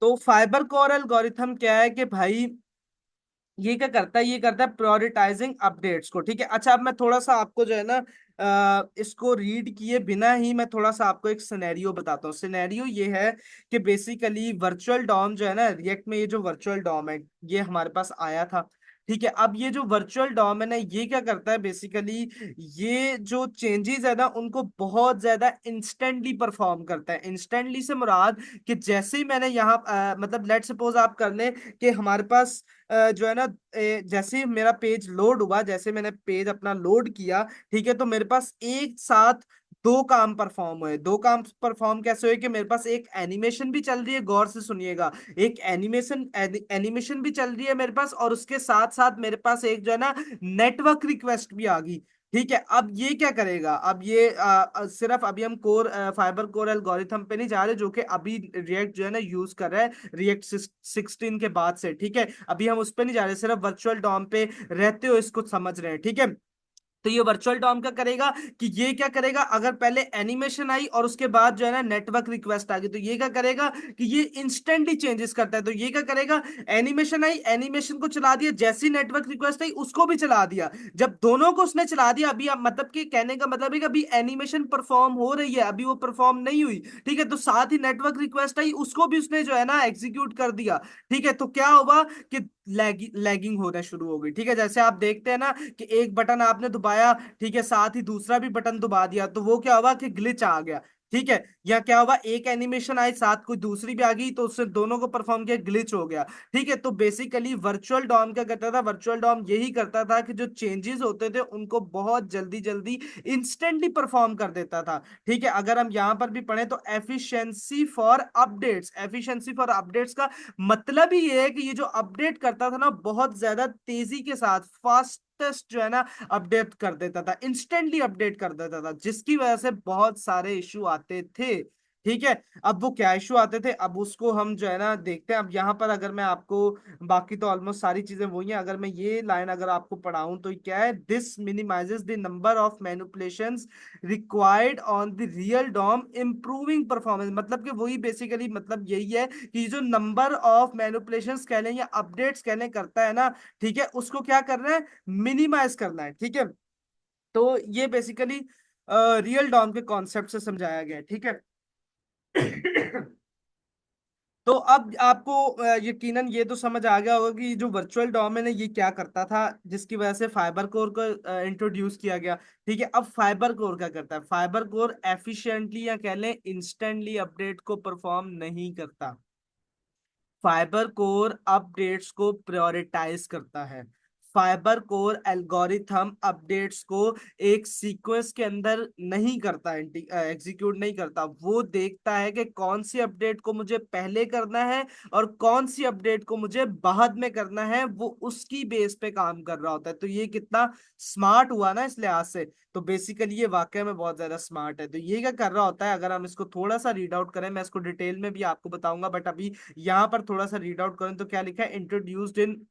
Speaker 1: तो फाइबर कोर एल्गोरिथम क्या है कि भाई ये क्या करता है, ये करता है प्रायोरिटाइजिंग अपडेट्स को। ठीक है, अच्छा अब मैं थोड़ा सा आपको जो है ना इसको रीड किए बिना ही मैं थोड़ा सा आपको एक सिनेरियो बताता हूँ। सिनेरियो ये है कि बेसिकली वर्चुअल डॉम जो है ना रिएक्ट में, ये जो वर्चुअल डॉम है ये हमारे पास आया था। ठीक है, अब ये जो वर्चुअल डॉम है ना, ये क्या करता है बेसिकली, ये जो चेंजेस है ना उनको बहुत ज्यादा इंस्टेंटली परफॉर्म करता है। इंस्टेंटली से मुराद कि जैसे ही मैंने यहाँ मतलब लेट सपोज आप कर लें कि हमारे पास जो है ना जैसे ही मेरा पेज लोड हुआ, जैसे मैंने पेज अपना लोड किया, ठीक है, तो मेरे पास एक साथ दो काम परफॉर्म हुए। दो काम परफॉर्म कैसे हुए कि मेरे पास एक एनिमेशन भी चल रही है, गौर से सुनिएगा, एक एनिमेशन एनिमेशन भी चल रही है मेरे पास, और उसके साथ साथ मेरे पास एक जो है ना नेटवर्क रिक्वेस्ट भी आ गई। ठीक है, अब ये क्या करेगा, अब ये सिर्फ अभी हम कोर फाइबर कोर एल्गोरिथम पे नहीं जा रहे, जो कि अभी रिएक्ट जो है ना यूज कर रहा है रिएक्ट 16 के बाद से। ठीक है, अभी हम उस पे नहीं जा रहे, सिर्फ वर्चुअल डॉम पे रहते हो इसको समझ रहे हैं। ठीक है, तो ये वर्चुअल डॉम क्या करेगा कि ये क्या करेगा, अगर पहले एनिमेशन आई और उसके बाद जो है ना नेटवर्क रिक्वेस्ट आ गई, तो ये क्या करेगा कि ये इंस्टेंटली चेंजेस करता है। तो ये क्या करेगा, एनिमेशन आई, एनिमेशन को चला दिया, जैसी नेटवर्क रिक्वेस्ट आई उसको भी चला दिया। जब दोनों को उसने चला दिया, अभी मतलब कि कहने का मतलब है कि अभी एनिमेशन परफॉर्म हो रही है, अभी वो परफॉर्म नहीं हुई। ठीक है, तो साथ ही नेटवर्क रिक्वेस्ट आई, उसको भी उसने जो है ना एग्जीक्यूट कर दिया। ठीक है, तो क्या होगा कि लैगिंग होना शुरू हो गई। ठीक है, जैसे आप देखते हैं ना कि एक बटन आपने दबाया, ठीक है, साथ ही दूसरा भी बटन दबा दिया, तो वो क्या हुआ कि ग्लिच आ गया। ठीक है, या क्या हुआ, एक एनिमेशन आई साथ कोई दूसरी भी आ गई, तो उससे दोनों को परफॉर्म किया, ग्लिच हो गया। ठीक है, तो बेसिकली वर्चुअल डॉम क्या करता था, वर्चुअल डॉम यही करता था कि जो चेंजेस होते थे उनको बहुत जल्दी जल्दी इंस्टेंटली परफॉर्म कर देता था। ठीक है, अगर हम यहां पर भी पढ़े तो efficiency for updates, efficiency for updates का मतलब ही ये है कि ये जो अपडेट करता था ना बहुत ज्यादा तेजी के साथ, फास्टेस्ट जो है ना अपडेट कर देता था, इंस्टेंटली अपडेट कर देता था, जिसकी वजह से बहुत सारे इश्यू आते थे। ठीक है, अब वो क्या इशू आते थे, अब उसको हम जो है ना देखते हैं। अब यहाँ पर अगर मैं आपको, बाकी तो ऑलमोस्ट सारी चीजें वही हैं, अगर मैं ये लाइन अगर आपको पढ़ाऊं तो क्या है, this minimises the number of manipulations required on the real DOM improving performance. मतलब कि वही बेसिकली मतलब यही है कि जो नंबर ऑफ मैनिपुलेशंस कह लें या अपडेट्स कह लें करता है ना, ठीक है, उसको क्या करना है, मिनिमाइज करना है। ठीक है, तो ये बेसिकली रियल डॉम के कॉन्सेप्ट से समझाया गया है। ठीक है, तो अब आपको यकीनन ये तो समझ आ गया होगा कि जो वर्चुअल डॉम है ना ये क्या करता था, जिसकी वजह से फाइबर कोर को इंट्रोड्यूस किया गया। ठीक है, अब फाइबर कोर क्या करता है, फाइबर कोर एफिशिएंटली या कह लें इंस्टेंटली अपडेट को परफॉर्म नहीं करता, फाइबर कोर अपडेट्स को प्रायोरिटाइज करता है। फाइबर कोर एल्गोरिथम अपडेट्स को एक सीक्वेंस के अंदर नहीं करता, एग्जीक्यूट नहीं करता। वो देखता है कि कौन सी अपडेट को मुझे पहले करना है और कौन सी अपडेट को मुझे बाद में करना है, वो उसकी बेस पे काम कर रहा होता है। तो ये कितना स्मार्ट हुआ ना इस लिहाज से। तो बेसिकली ये वाकई में बहुत ज्यादा स्मार्ट है। तो ये क्या कर रहा होता है, अगर हम इसको थोड़ा सा रीड आउट करें, मैं इसको डिटेल में भी आपको बताऊंगा, बट अभी यहाँ पर थोड़ा सा रीड आउट करें तो क्या लिखा है, इंट्रोड्यूस्ड इन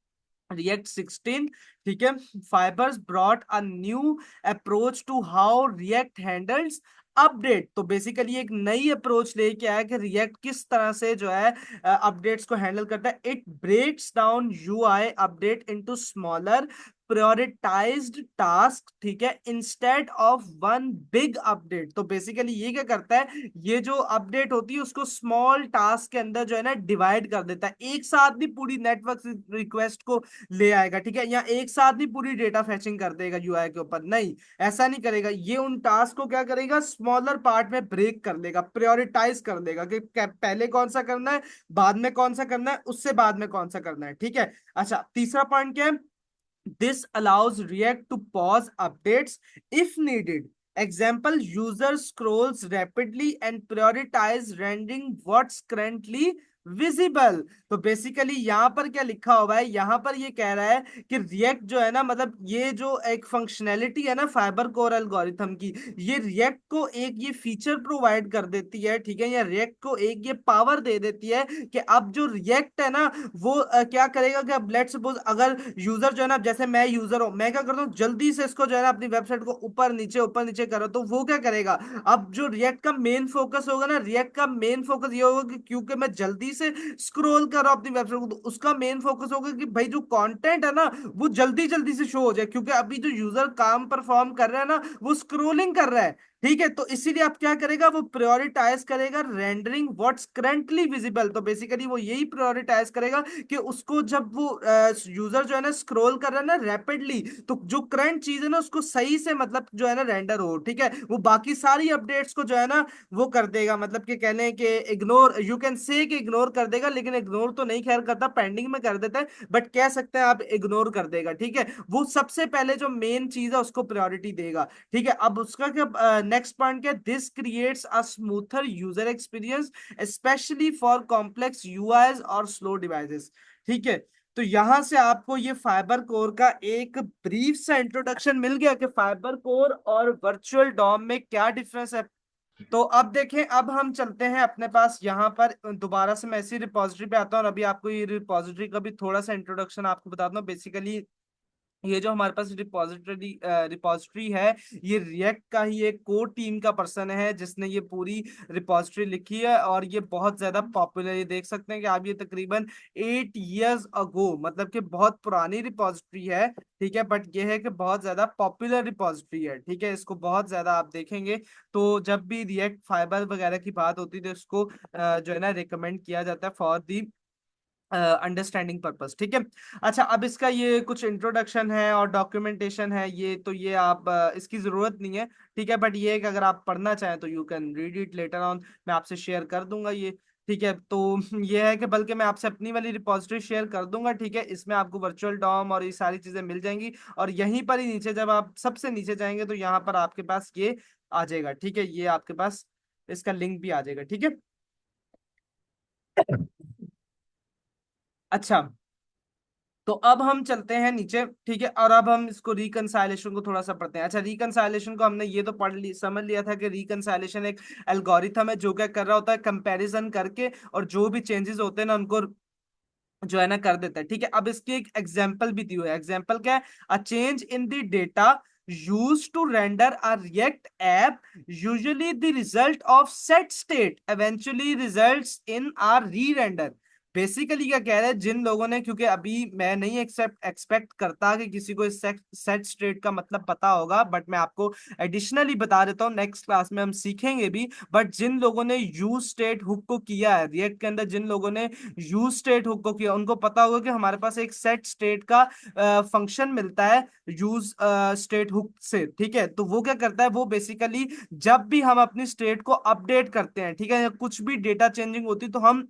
Speaker 1: React 16, ठीक है, fibers brought a new approach to how React handles update. तो बेसिकली एक नई अप्रोच लेके आया कि रिएक्ट किस तरह से जो है अपडेट्स को हैंडल करता है। It breaks down UI update into smaller prioritised task, ठीक है, instead of one big update. तो बेसिकली ये क्या करता है, ये जो अपडेट होती है उसको स्मॉल टास्क के अंदर जो है ना डिवाइड कर देता है। एक साथ नहीं पूरी नेटवर्क रिक्वेस्ट को ले आएगा, ठीक है, या एक साथ नहीं पूरी डेटा फैचिंग कर देगा यूआई के ऊपर, नहीं, ऐसा नहीं करेगा। ये उन टास्क को क्या करेगा, स्मॉलर पार्ट में ब्रेक कर लेगा, प्रायोरिटाइज कर देगा कि पहले कौन सा करना है, बाद में कौन सा करना है, उससे बाद में कौन सा करना है, ठीक है। अच्छा, तीसरा पॉइंट क्या है, this allows React to pause updates if needed. Example, user scrolls rapidly and prioritize rendering what's currently visible. तो बेसिकली यहाँ पर क्या लिखा हुआ है, यहाँ पर ये कह रहा है कि रिएक्ट जो है ना, मतलब ये जो एक फंक्शनैलिटी है ना फाइबर कोर एल्गोरिथम की, ये रिएक्ट को एक ये फीचर प्रोवाइड कर देती है, ठीक है, या रिएक्ट को एक ये पावर दे देती है कि अब जो रिएक्ट है ना वो क्या करेगा कि अब लेट्स सपोज अगर यूजर जो है ना, जैसे मैं यूजर हूं, मैं क्या करता हूँ जल्दी से इसको जो है ना अपनी वेबसाइट को ऊपर नीचे करो, तो वो क्या करेगा, अब जो रिएक्ट का मेन फोकस होगा ना, रिएक्ट का मेन फोकस ये होगा कि क्योंकि मैं जल्दी से स्क्रॉल कर रहा हूं अपनी वेबसाइट को, तो उसका मेन फोकस होगा कि भाई जो कंटेंट है ना वो जल्दी जल्दी से शो हो जाए, क्योंकि अभी जो यूजर काम परफॉर्म कर रहा है ना वो स्क्रोलिंग कर रहा है, ठीक है। तो इसीलिए आप क्या करेगा, वो प्रायोरिटाइज करेगा रेंडरिंग व्हाट्स करंटली विजिबल। तो बेसिकली वो यही प्रायोरिटाइज करेगा कि उसको जब वो यूजर जो है ना स्क्रॉल कर रहा है ना रैपिडली, तो जो करंट चीज है ना उसको सही से मतलब जो है ना रेंडर हो, ठीक है, वो बाकी सारी अपडेट्स को जो है ना वो कर देगा, मतलब कि कहने के इग्नोर, यू कैन से कि इग्नोर कर देगा, लेकिन इग्नोर तो नहीं खैर करता, पेंडिंग में कर देता है, बट कह सकते हैं आप इग्नोर कर देगा, ठीक है। वो सबसे पहले जो मेन चीज है उसको प्रायोरिटी देगा, ठीक है। अब उसका क्या नेक्स्ट पॉइंट क्या, this creates a smoother user experience especially for complex UIs और स्लो डिवाइसेस, ठीक है। तो यहां से आपको ये फाइबर कोर का एक ब्रीफ सा इंट्रोडक्शन मिल गया कि फाइबर कोर और वर्चुअल डॉम में क्या डिफरेंस है। तो अब देखें, अब हम चलते हैं अपने पास यहाँ पर दोबारा से, मैं इसी रिपोजिटरी पे आता हूँ और अभी आपको ये रिपोजिटरी का भी थोड़ा सा इंट्रोडक्शन आपको बताता हूँ। बेसिकली ये जो हमारे पास रिपोजिटरी है, ये रिएक्ट का ही एक कोर टीम का पर्सन है जिसने ये पूरी रिपोजिटरी लिखी है, और ये बहुत ज्यादा पॉपुलर, ये देख सकते हैं कि आप, ये तकरीबन 8 years अगो, मतलब कि बहुत पुरानी रिपोजिटरी है, ठीक है, बट ये है कि बहुत ज्यादा पॉपुलर रिपोजिटरी है, ठीक है। इसको बहुत ज्यादा आप देखेंगे तो जब भी रिएक्ट फाइबर वगैरह की बात होती है तो इसको जो है ना रिकमेंड किया जाता है फॉर दी अंडरस्टैंडिंग पर्पस, ठीक है। अच्छा, अब इसका ये कुछ इंट्रोडक्शन है और डॉक्यूमेंटेशन है, ये तो ये आप इसकी जरूरत नहीं है, ठीक है, बट ये है कि अगर आप पढ़ना चाहें तो you can read it later on, मैं आपसे शेयर कर दूंगा ये, ठीक है। तो ये है कि बल्कि मैं आपसे अपनी वाली रिपोजिटरी शेयर कर दूंगा, ठीक है, इसमें आपको वर्चुअल डॉम और ये सारी चीजें मिल जाएंगी, और यहीं पर ही नीचे जब आप सबसे नीचे जाएंगे तो यहाँ पर आपके पास ये आ जाएगा, ठीक है, ये आपके पास इसका लिंक भी आ जाएगा, ठीक है। अच्छा, तो अब हम चलते हैं नीचे, ठीक है, और अब हम इसको रिकंसाइलेशन को थोड़ा सा पढ़ते हैं। अच्छा, रिकंसाइलेशन को हमने ये तो समझ लिया था कि रिकंसाइलेशन एक एल्गोरिथम है जो क्या कर रहा होता है, कंपैरिजन करके और जो भी चेंजेस होते हैं ना उनको जो है ना कर देता है, ठीक है। अब इसकी एक एग्जांपल भी दी हुई है। एग्जांपल क्या है, a change in the data used to render a React app, usually the result of set state eventually results in a re-render। Basically क्या कह रहे हैं, जिन लोगों ने, क्योंकि अभी मैं नहीं एक्सपेक्ट करता कि किसी को इस सेट स्टेट का मतलब पता होगा, बट मैं आपको एडिशनली बता देता हूँ, नेक्स्ट क्लास में हम सीखेंगे भी। बट जिन लोगों ने यूज स्टेट हुक को किया है रिएक्ट के अंदर, जिन लोगों ने यूज स्टेट हुक को किया, उनको पता होगा कि हमारे पास एक सेट स्टेट का फंक्शन मिलता है यूज स्टेट हुक से, ठीक है। तो वो क्या करता है, वो बेसिकली जब भी हम अपनी स्टेट को अपडेट करते हैं, ठीक है, या कुछ भी डेटा चेंजिंग होती है, तो हम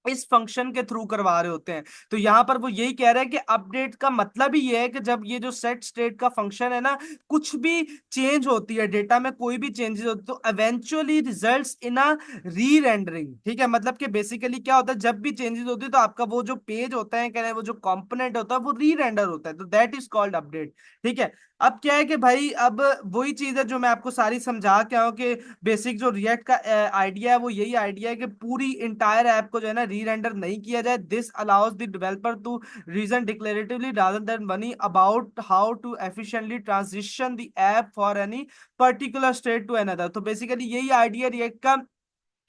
Speaker 1: इस फंक्शन के थ्रू करवा रहे होते हैं। तो यहां पर वो यही कह रहे हैं कि अपडेट का मतलब ही ये है कि जब ये जो सेट स्टेट का फंक्शन है ना, कुछ भी चेंज होती है डेटा में, कोई भी चेंजेस होती है, तो इवेंचुअली रिजल्ट्स इन अ री रेंडरिंग। ठीक है, मतलब कि बेसिकली क्या होता है, जब भी चेंजेस होती है तो आपका वो जो पेज होता है, कह रहे हैं वो जो कंपोनेंट होता है वो री रेंडर होता है, तो दैट इज कॉल्ड अपडेट। ठीक है। अब क्या है कि भाई अब वही चीज है जो मैं आपको सारी समझा के आऊं कि बेसिक जो रिएक्ट का आइडिया है वो यही आइडिया है कि पूरी इंटायर ऐप को जो है ना री रेंडर नहीं किया जाए। This allows the developer to reason declaratively rather than money about how to efficiently transition the app for any particular state to another. तो बेसिकली यही आइडिया रिएक्ट का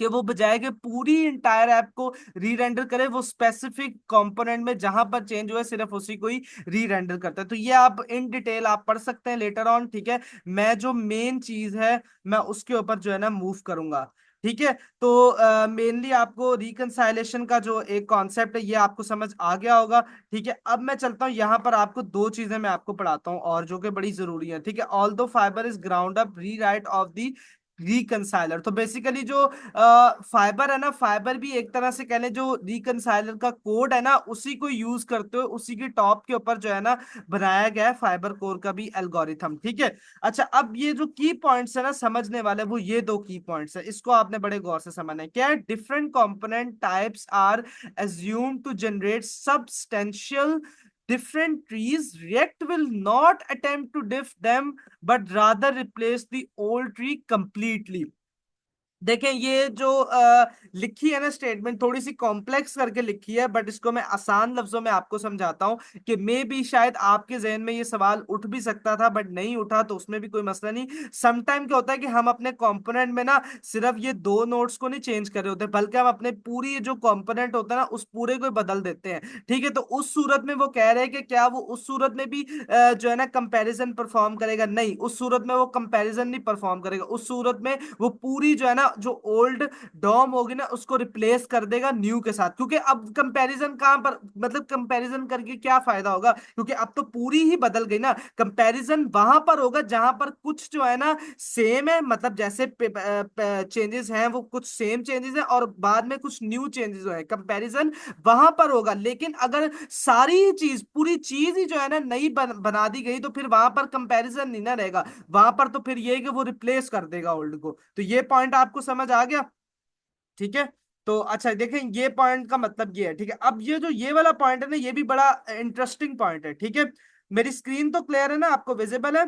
Speaker 1: कि वो बजाय कि पूरी इंटायर ऐप को री रेंडर करे, वो स्पेसिफिक कंपोनेंट में जहां पर चेंज हुआ है सिर्फ उसी को ही री रेंडर करता है। तो ये आप इन डिटेल आप पढ़ सकते हैं लेटर ऑन। ठीक है, मैं जो मेन चीज है मैं उसके ऊपर जो है ना मूव करूंगा। ठीक है, तो मेनली आपको रिकंसाइलेशन का जो एक कॉन्सेप्ट है ये आपको समझ आ गया होगा। ठीक है, अब मैं चलता हूँ यहाँ पर आपको दो चीजें मैं आपको पढ़ाता हूँ और जो कि बड़ी जरूरी है। ठीक है, ऑल दो फाइबर इज ग्राउंड अप री राइट ऑफ दी रिकंसाइलर। तो बेसिकली जो फाइबर है ना, फाइबर भी एक तरह से कह लें जो रिकंसाइलर का कोड है ना, उसी को यूज करते हुए उसी की टॉप के ऊपर जो है ना बनाया गया है फाइबर कोर का भी एल्गोरिथम। ठीक है। अच्छा, अब ये जो की पॉइंट्स है ना समझने वाले, वो ये दो की पॉइंट्स है, इसको आपने बड़े गौर से समझना है। क्या है, different component types are assumed to generate substantial different trees. React will not attempt to diff them but rather replace the old tree completely. देखें, ये जो लिखी है ना स्टेटमेंट, थोड़ी सी कॉम्प्लेक्स करके लिखी है, बट इसको मैं आसान लफ्जों में आपको समझाता हूं कि मे भी शायद आपके जहन में ये सवाल उठ भी सकता था बट नहीं उठा, तो उसमें भी कोई मसला नहीं। समटाइम क्या होता है कि हम अपने कंपोनेंट में ना सिर्फ ये दो नोड्स को नहीं चेंज कर रहे होते, बल्कि हम अपने पूरी जो कंपोनेंट होता है ना उस पूरे को बदल देते हैं। ठीक है, तो उस सूरत में वो कह रहे हैं कि क्या वो उस सूरत में भी जो है ना कंपैरिजन परफॉर्म करेगा? नहीं, उस सूरत में वो कंपैरिजन नहीं परफॉर्म करेगा। उस सूरत में वो पूरी जो है ना जो ओल्ड डॉम होगी ना उसको रिप्लेस कर देगा न्यू के साथ, क्योंकि अब कंपैरिजन कहां पर, मतलब कंपैरिजन करके क्या फायदा होगा, क्योंकि अब तो पूरी ही बदल गई ना। कंपैरिजन वहां पर होगा जहां पर कुछ जो है ना सेम है, मतलब जैसे चेंजेस हैं वो कुछ सेम चेंजेस हैं और बाद में कुछ न्यू चेंजेस है, कंपैरिजन वहां पर होगा। लेकिन अगर सारी चीज पूरी चीज ही जो है ना नई बना दी गई, तो फिर वहां पर कंपैरिजन नहीं ना रहेगा, वहां पर तो फिर ये है कि वो रिप्लेस कर देगा ओल्ड को। तो ये पॉइंट आपको समझ आ गया? ठीक है। तो अच्छा देखें, ये पॉइंट का मतलब ये है। ठीक है, अब ये जो ये वाला पॉइंट है ना ये भी बड़ा इंटरेस्टिंग पॉइंट है। ठीक है, मेरी स्क्रीन तो क्लियर है ना, आपको विजिबल है?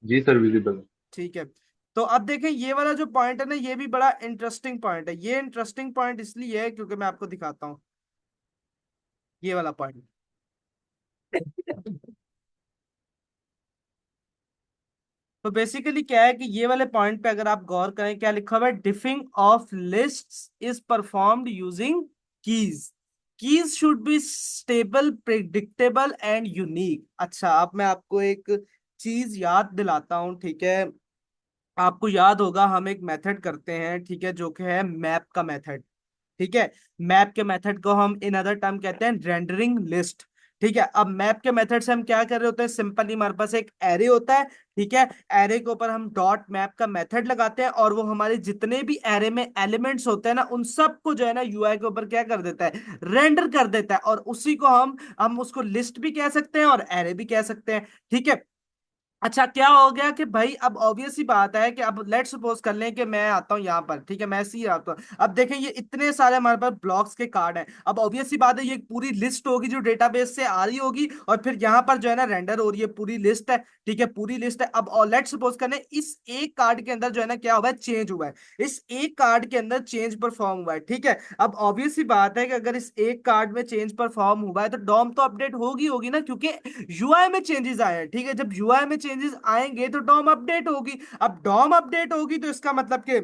Speaker 2: जी सर, विजिबल।
Speaker 1: ठीक है। तो अब देखें, ये वाला जो पॉइंट है ना ये भी बड़ा इंटरेस्टिंग पॉइंट है। ये इंटरेस्टिंग पॉइंट इसलिए है क्योंकि मैं आपको दिखाता हूँ ये वाला पॉइंट। तो बेसिकली क्या है कि ये वाले पॉइंट पे अगर आप गौर करें, क्या लिखा हुआ है, diffing of lists is performed using keys. Keys should be stable, predictable and unique. अच्छा, अब मैं आपको एक चीज याद दिलाता हूं। ठीक है, आपको याद होगा हम एक मेथड करते हैं, ठीक है, जो कि है मैप का मेथड। ठीक है, मैप के मेथड को हम इन अदर टर्म कहते हैं रेंडरिंग लिस्ट। ठीक है, अब मैप के मेथड से हम क्या कर रहे होते हैं, सिंपली हमारे पास एक एरे होता है। ठीक है, एरे के ऊपर हम डॉट मैप का मेथड लगाते हैं और वो हमारे जितने भी एरे में एलिमेंट्स होते हैं ना उन सबको जो है ना यूआई के ऊपर क्या कर देता है, रेंडर कर देता है। और उसी को हम उसको लिस्ट भी कह सकते हैं और एरे भी कह सकते हैं। ठीक है। अच्छा, क्या हो गया कि भाई अब ऑब्वियस ही बात है कि अब लेट सपोज कर लें कि मैं आता हूं यहाँ पर। ठीक है, मैं सी आता हूँ। अब देखें, ये इतने सारे हमारे पास ब्लॉक्स के कार्ड हैं। अब ऑब्वियस ही बात है ये एक पूरी लिस्ट होगी जो डेटाबेस से आ रही होगी और फिर यहाँ पर जो है ना रेंडर हो रही है, पूरी लिस्ट है। ठीक है, पूरी लिस्ट है। अब लेट सपोज कर लें इस एक कार्ड के अंदर जो है ना क्या हुआ है, चेंज हुआ है। इस एक कार्ड के अंदर चेंज परफॉर्म हुआ है। ठीक है, अब ऑब्वियस ही बात है कि अगर इस एक कार्ड में चेंज परफॉर्म हुआ है तो डॉम तो अपडेट होगी होगी ना, क्योंकि यूआई में चेंजेस आए हैं। ठीक है, जब यूआई में चेंजेस आएंगे तो डॉम अपडेट होगी। अब डॉम अपडेट होगी तो इसका मतलब कि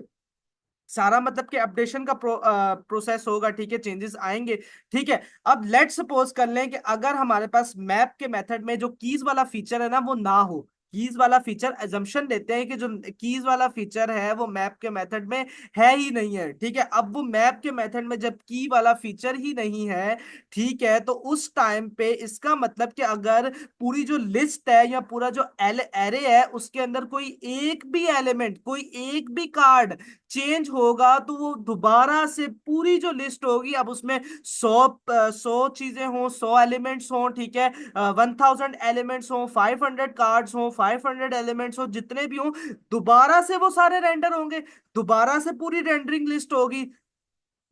Speaker 1: सारा मतलब कि अपडेशन का प्रोसेस होगा। ठीक है, चेंजेस आएंगे। ठीक है, अब लेट सपोज कर लें कि अगर हमारे पास मैप के मेथड में जो कीज वाला फीचर है ना वो ना हो। कीज वाला फीचर, एजम्पशन लेते हैं कि जो कीज वाला फीचर है वो मैप के मेथड में है ही नहीं है। ठीक है, अब वो मैप के मेथड में जब की वाला फीचर ही नहीं है, ठीक है, तो उस टाइम पे इसका मतलब कि अगर पूरी जो लिस्ट है या पूरा जो एरे है उसके अंदर कोई एक भी एलिमेंट, कोई एक भी कार्ड चेंज होगा तो वो दोबारा से पूरी जो लिस्ट होगी, अब उसमें 100 चीजें हों, 100 एलिमेंट्स हों, ठीक है, 1000 एलिमेंट्स हों, 500 कार्ड्स हों, 500 एलिमेंट्स हों, जितने भी हों, दोबारा से वो सारे रेंडर होंगे, दोबारा से पूरी रेंडरिंग लिस्ट होगी।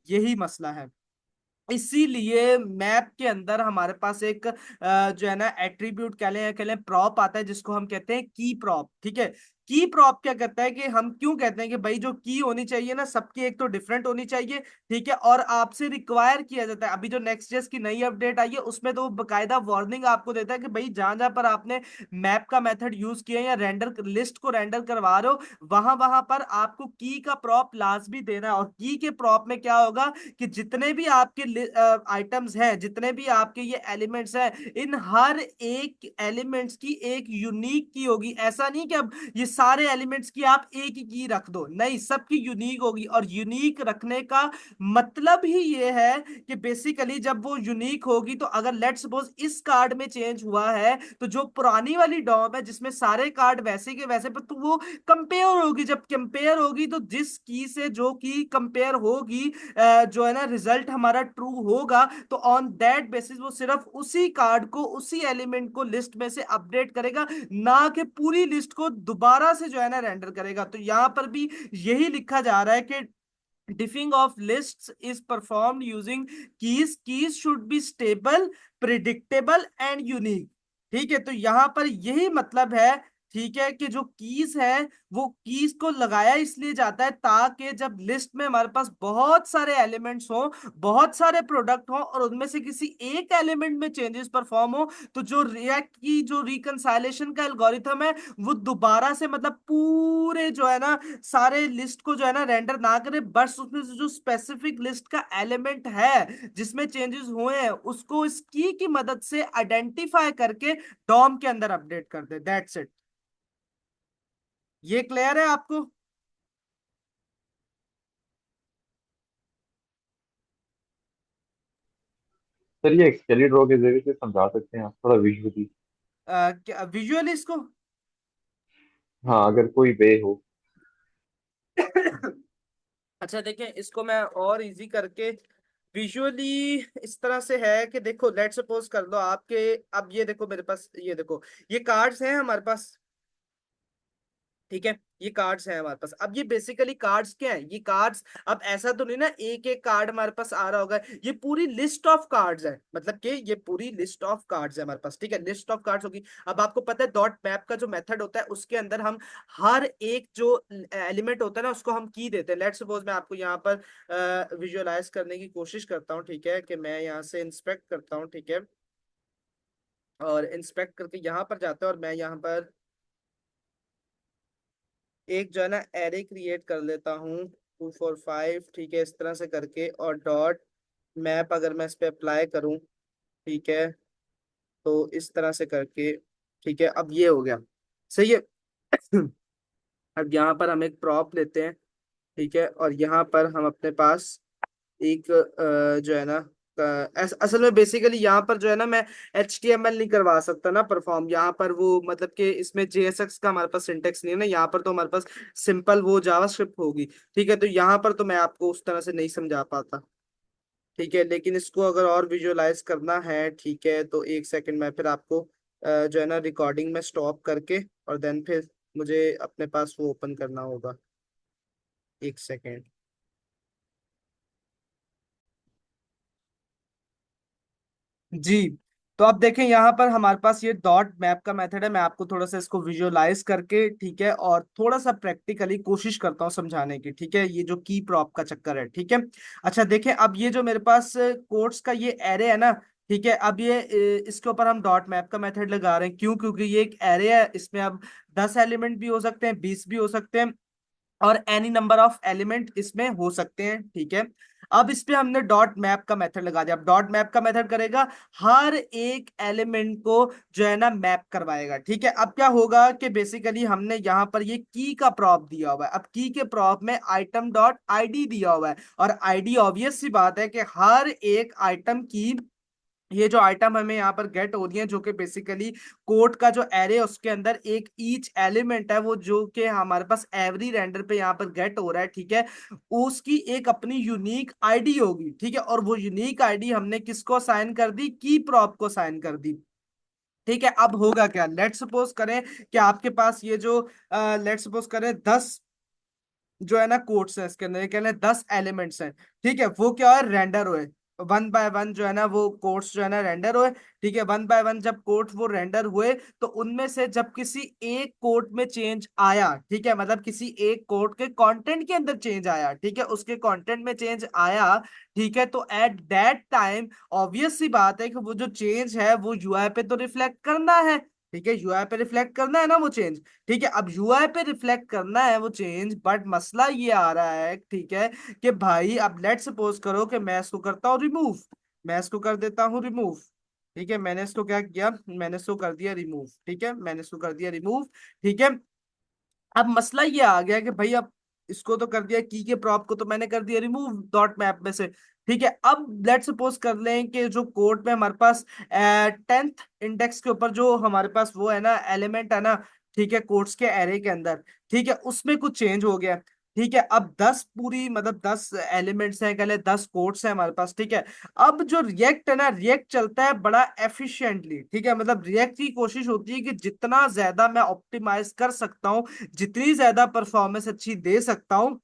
Speaker 1: यही मसला है। इसीलिए मैप के अंदर हमारे पास एक जो है ना एट्रीब्यूट कह लें प्रॉप आता है, जिसको हम कहते हैं की प्रॉप, ठीक है। की प्रॉप क्या कहता है कि हम क्यों कहते हैं कि भाई जो की होनी चाहिए ना सबकी एक तो डिफरेंट होनी चाहिए, ठीक है, और आपसे रिक्वायर किया जाता है। अभी जो नेक्स्ट जेस की नई अपडेट आई है उसमें तो वो बकायदा वार्निंग आपको देता है कि भाई जहां जहां पर आपने मैप का मेथड यूज किया या रेंडर लिस्ट को रेंडर करवा रहे हो, वहां वहां पर आपको की का प्रॉप लाजमी देना है। और की के प्रॉप में क्या होगा कि जितने भी आपके आइटम्स हैं, जितने भी आपके ये एलिमेंट्स हैं, इन हर एक एलिमेंट्स की एक यूनिक की होगी। ऐसा नहीं कि अब ये सारे एलिमेंट्स की आप एक ही की रख दो, नहीं, सबकी यूनिक होगी। और यूनिक रखने का मतलब ही ये है कि बेसिकली जब वो यूनिक होगी तो अगर लेट सपोज इस कार्ड में चेंज हुआ है, तो जो पुरानी वाली डॉम है जिसमें सारे कार्ड वैसे के वैसे, पर तो वो कंपेयर होगी। जब कंपेयर होगी तो जिस की से जो की कंपेयर होगी, जो है ना रिजल्ट हमारा ट्रू होगा, तो ऑन दैट बेसिस वो सिर्फ उसी कार्ड को, उसी एलिमेंट को लिस्ट में से अपडेट करेगा, ना कि पूरी लिस्ट को दोबारा से जो है ना रेंडर करेगा। तो यहां पर भी यही लिखा जा रहा है कि diffing of lists is performed using keys should be stable, predictable and unique। ठीक है, तो यहां पर यही मतलब है, ठीक है, कि जो कीज है वो कीज को लगाया इसलिए जाता है ताकि जब लिस्ट में हमारे पास बहुत सारे एलिमेंट्स हो, बहुत सारे प्रोडक्ट हो, और उनमें से किसी एक एलिमेंट में चेंजेस परफॉर्म हो, तो जो रिएक्ट की जो रिकंसाइलेशन का एल्गोरिथम है वो दोबारा से मतलब पूरे जो है ना सारे लिस्ट को जो है ना रेंडर ना करे, बस उसमें से जो स्पेसिफिक लिस्ट का एलिमेंट है जिसमें चेंजेस हुए हैं उसको इस की मदद से आइडेंटिफाई करके डॉम के अंदर अपडेट कर दे। That's it. ये क्लियर है आपको?
Speaker 2: सर ये एक्सकेली ड्रॉ के जरिए से समझा सकते हैं आप थोड़ा विजुअली?
Speaker 1: क्या विजुअली इसको?
Speaker 2: हाँ, अगर कोई वे हो।
Speaker 1: अच्छा देखें, इसको मैं और इजी करके विजुअली इस तरह से है कि देखो, लेट सपोज कर दो आपके, अब ये देखो मेरे पास, ये देखो, ये कार्ड्स हैं हमारे पास, ठीक है, ये कार्ड्स हैं हमारे पास। अब ये बेसिकली कार्ड्स क्या है, ये कार्ड्स, अब ऐसा तो नहीं ना एक एक कार्ड हमारे पास आ रहा होगा, ये पूरी लिस्ट ऑफ कार्ड्स है, मतलब कि ये पूरी लिस्ट ऑफ कार्ड्स है हमारे पास, ठीक है, लिस्ट ऑफ कार्ड्स होगी। अब आपको पता है डॉट मैप का जो मेथड होता है उसके अंदर हम हर एक जो एलिमेंट होता है ना उसको हम की देते हैं। लेट सपोज मैं आपको यहाँ पर विजुअलाइज करने की कोशिश करता हूँ, ठीक है, कि मैं यहाँ से इंस्पेक्ट करता हूँ, ठीक है, और इंस्पेक्ट करके यहाँ पर जाता है और मैं यहाँ पर एक जो है ना एरे क्रिएट कर लेता हूँ, 2 4 5, ठीक है, इस तरह से करके, और डॉट मैप अगर मैं इस पे अप्लाई करूँ, ठीक है, तो इस तरह से करके, ठीक है, अब ये हो गया, सही है। अब यहाँ पर हम एक प्रॉप लेते हैं, ठीक है, और यहाँ पर हम अपने पास एक जो है ना असल में बेसिकली यहाँ पर जो है ना मैं HTML नहीं करवा सकता ना परफॉर्म, यहाँ पर वो मतलब कि इसमें JSX का हमारे पास सिंटेक्स नहीं है ना, यहाँ पर तो हमारे पास सिंपल वो जावास्क्रिप्ट होगी, ठीक है, तो यहाँ पर तो मैं आपको उस तरह से नहीं समझा पाता, ठीक है। लेकिन इसको अगर और विजुअलाइज करना है, ठीक है, तो एक सेकंड मैं फिर आपको जो है ना रिकॉर्डिंग में स्टॉप करके और देन फिर मुझे अपने पास वो ओपन करना होगा, एक सेकेंड। जी, तो अब देखें यहाँ पर हमारे पास ये डॉट मैप का मेथड है। मैं आपको थोड़ा सा इसको विजुअलाइज करके, ठीक है, और थोड़ा सा प्रैक्टिकली कोशिश करता हूँ समझाने की, ठीक है, ये जो की प्रॉप का चक्कर है, ठीक है। अच्छा देखें, अब ये जो मेरे पास कोड्स का ये एरे है ना, ठीक है, अब ये इसके ऊपर हम डॉट मैप का मेथड लगा रहे हैं, क्यों? क्योंकि ये एक एरे है, इसमें अब 10 एलिमेंट भी हो सकते हैं, 20 भी हो सकते हैं, और एनी नंबर ऑफ एलिमेंट इसमें हो सकते हैं, ठीक है। अब इस पे हमने डॉट मैप का मेथड लगा दिया। अब डॉट मैप का मेथड करेगा हर एक एलिमेंट को जो है ना मैप करवाएगा, ठीक है। अब क्या होगा कि बेसिकली हमने यहाँ पर ये की का प्रॉप दिया हुआ है। अब की के प्रॉप में आइटम डॉट आईडी दिया हुआ है, और आईडी ऑब्वियस सी बात है कि हर एक आइटम की ये जो आइटम हमें यहाँ पर गेट हो रही है, जो कि बेसिकली कोड का जो एरे है उसके अंदर एक ईच एलिमेंट है, वो जो कि हमारे पास एवरी रेंडर पे यहाँ पर गेट हो रहा है, ठीक है। उसकी एक अपनी यूनिक आईडी होगी, ठीक है, और वो यूनिक आईडी हमने किसको साइन कर दी, की प्रॉप को साइन कर दी, ठीक है। अब होगा क्या, लेट सपोज करें कि आपके पास ये जो लेट सपोज करें 10 जो है ना कोट्स है, इसके अंदर ये कह लें 10 एलिमेंट्स हैं, ठीक है। वो क्या है, रेंडर हुए वन बाय वन, जो है ना वो कोट्स जो है ना रेंडर हुए, ठीक है। वन बाय वन जब कोट वो रेंडर हुए, तो उनमें से जब किसी एक कोट में चेंज आया, ठीक है, मतलब किसी एक कोट के कंटेंट के अंदर चेंज आया, ठीक है, उसके कंटेंट में चेंज आया, ठीक है, तो एट दैट टाइम ऑब्वियस सी बात है कि वो जो चेंज है वो यूआई पे तो रिफ्लेक्ट करना है, ठीक है, यूआई पे रिफ्लेक्ट करना है ना वो चेंज, ठीक है। अब यूआई पे रिफ्लेक्ट करना है वो चेंज, बट मसला ये आ रहा है, ठीक है, कि भाई अब लेट सपोज करो कि मैं इसको करता हूँ रिमूव, मैं इसको कर देता हूँ रिमूव, ठीक है, मैंने इसको क्या किया, मैंने इसको कर दिया रिमूव, ठीक है, मैंने इसको कर दिया रिमूव, ठीक है। अब मसला ये आ गया कि भाई अब इसको तो कर दिया, की के प्रॉप को तो मैंने कर दिया रिमूव डॉट मैप में से, ठीक है। अब लेट सपोज कर लें कि जो कोड में हमारे पास 10th इंडेक्स के ऊपर जो हमारे पास वो है ना एलिमेंट है ना, ठीक है, कोड्स के एरे के अंदर, ठीक है, उसमें कुछ चेंज हो गया, ठीक है। अब 10 पूरी मतलब 10 एलिमेंट्स हैं, कह ले 10 कोड्स हैं हमारे पास, ठीक है। अब जो रिएक्ट है ना, रिएक्ट चलता है बड़ा एफिशिएंटली, ठीक है, मतलब रिएक्ट की कोशिश होती है कि जितना ज्यादा मैं ऑप्टिमाइज कर सकता हूँ, जितनी ज्यादा परफॉर्मेंस अच्छी दे सकता हूँ,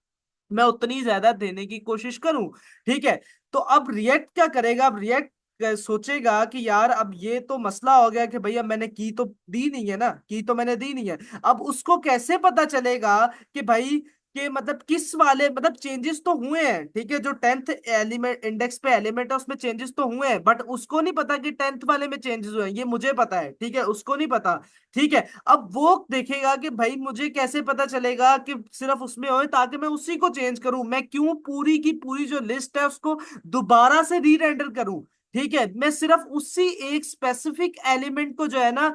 Speaker 1: मैं उतनी ज्यादा देने की कोशिश करूं, ठीक है। तो अब रिएक्ट क्या करेगा, अब रिएक्ट सोचेगा कि यार अब ये तो मसला हो गया कि भैया मैंने की तो दी नहीं है ना, की तो मैंने दी नहीं है। अब उसको कैसे पता चलेगा कि भाई कि मतलब किस वाले मतलब चेंजेस तो हुए हैं, ठीक है, जो 10th एलिमेंट इंडेक्स पे एलिमेंट है उसमें चेंजेस तो हुए हैं, बट उसको नहीं पता कि 10th वाले में चेंजेस हुए हैं, ये मुझे पता है, ठीक है, उसको नहीं पता, ठीक है। अब वो देखेगा कि भाई मुझे कैसे पता चलेगा कि सिर्फ उसमें हो, ताकि मैं उसी को चेंज करूं, मैं क्यों पूरी की पूरी जो लिस्ट है उसको दोबारा से री रेंडर करूं, ठीक है। मैं सिर्फ उसी एक स्पेसिफिक एलिमेंट को जो है ना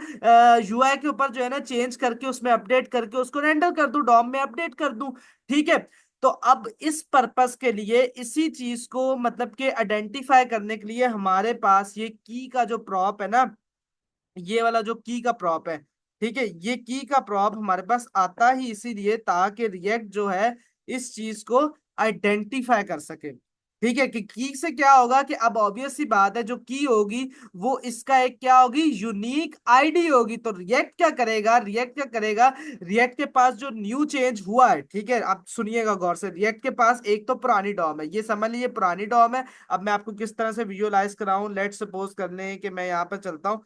Speaker 1: यूआई के ऊपर जो है ना चेंज करके उसमें अपडेट करके उसको रेंडर कर दूं, डॉम में अपडेट कर दूं, ठीक है। तो अब इस पर्पस के लिए इसी चीज को मतलब कि आइडेंटिफाई करने के लिए हमारे पास ये की का जो प्रॉप है ना, ये वाला जो की का प्रॉप है, ठीक है, ये की का प्रॉप हमारे पास आता ही इसीलिए ताकि रिएक्ट जो है इस चीज को आइडेंटिफाई कर सके, ठीक है। कि की से क्या होगा कि अब ऑब्वियस सी बात है, जो की होगी वो इसका एक क्या होगी, यूनिक आईडी होगी। तो रिएक्ट क्या करेगा, रिएक्ट क्या करेगा, रिएक्ट के पास जो न्यू चेंज हुआ है, ठीक है, अब सुनिएगा गौर से, रिएक्ट के पास एक तो पुरानी डॉम है, ये समझ लीजिए पुरानी डॉम है। अब मैं आपको किस तरह से विजुअलाइज कराऊं, लेट सपोज कर लें कि मैं यहाँ पर चलता हूँ,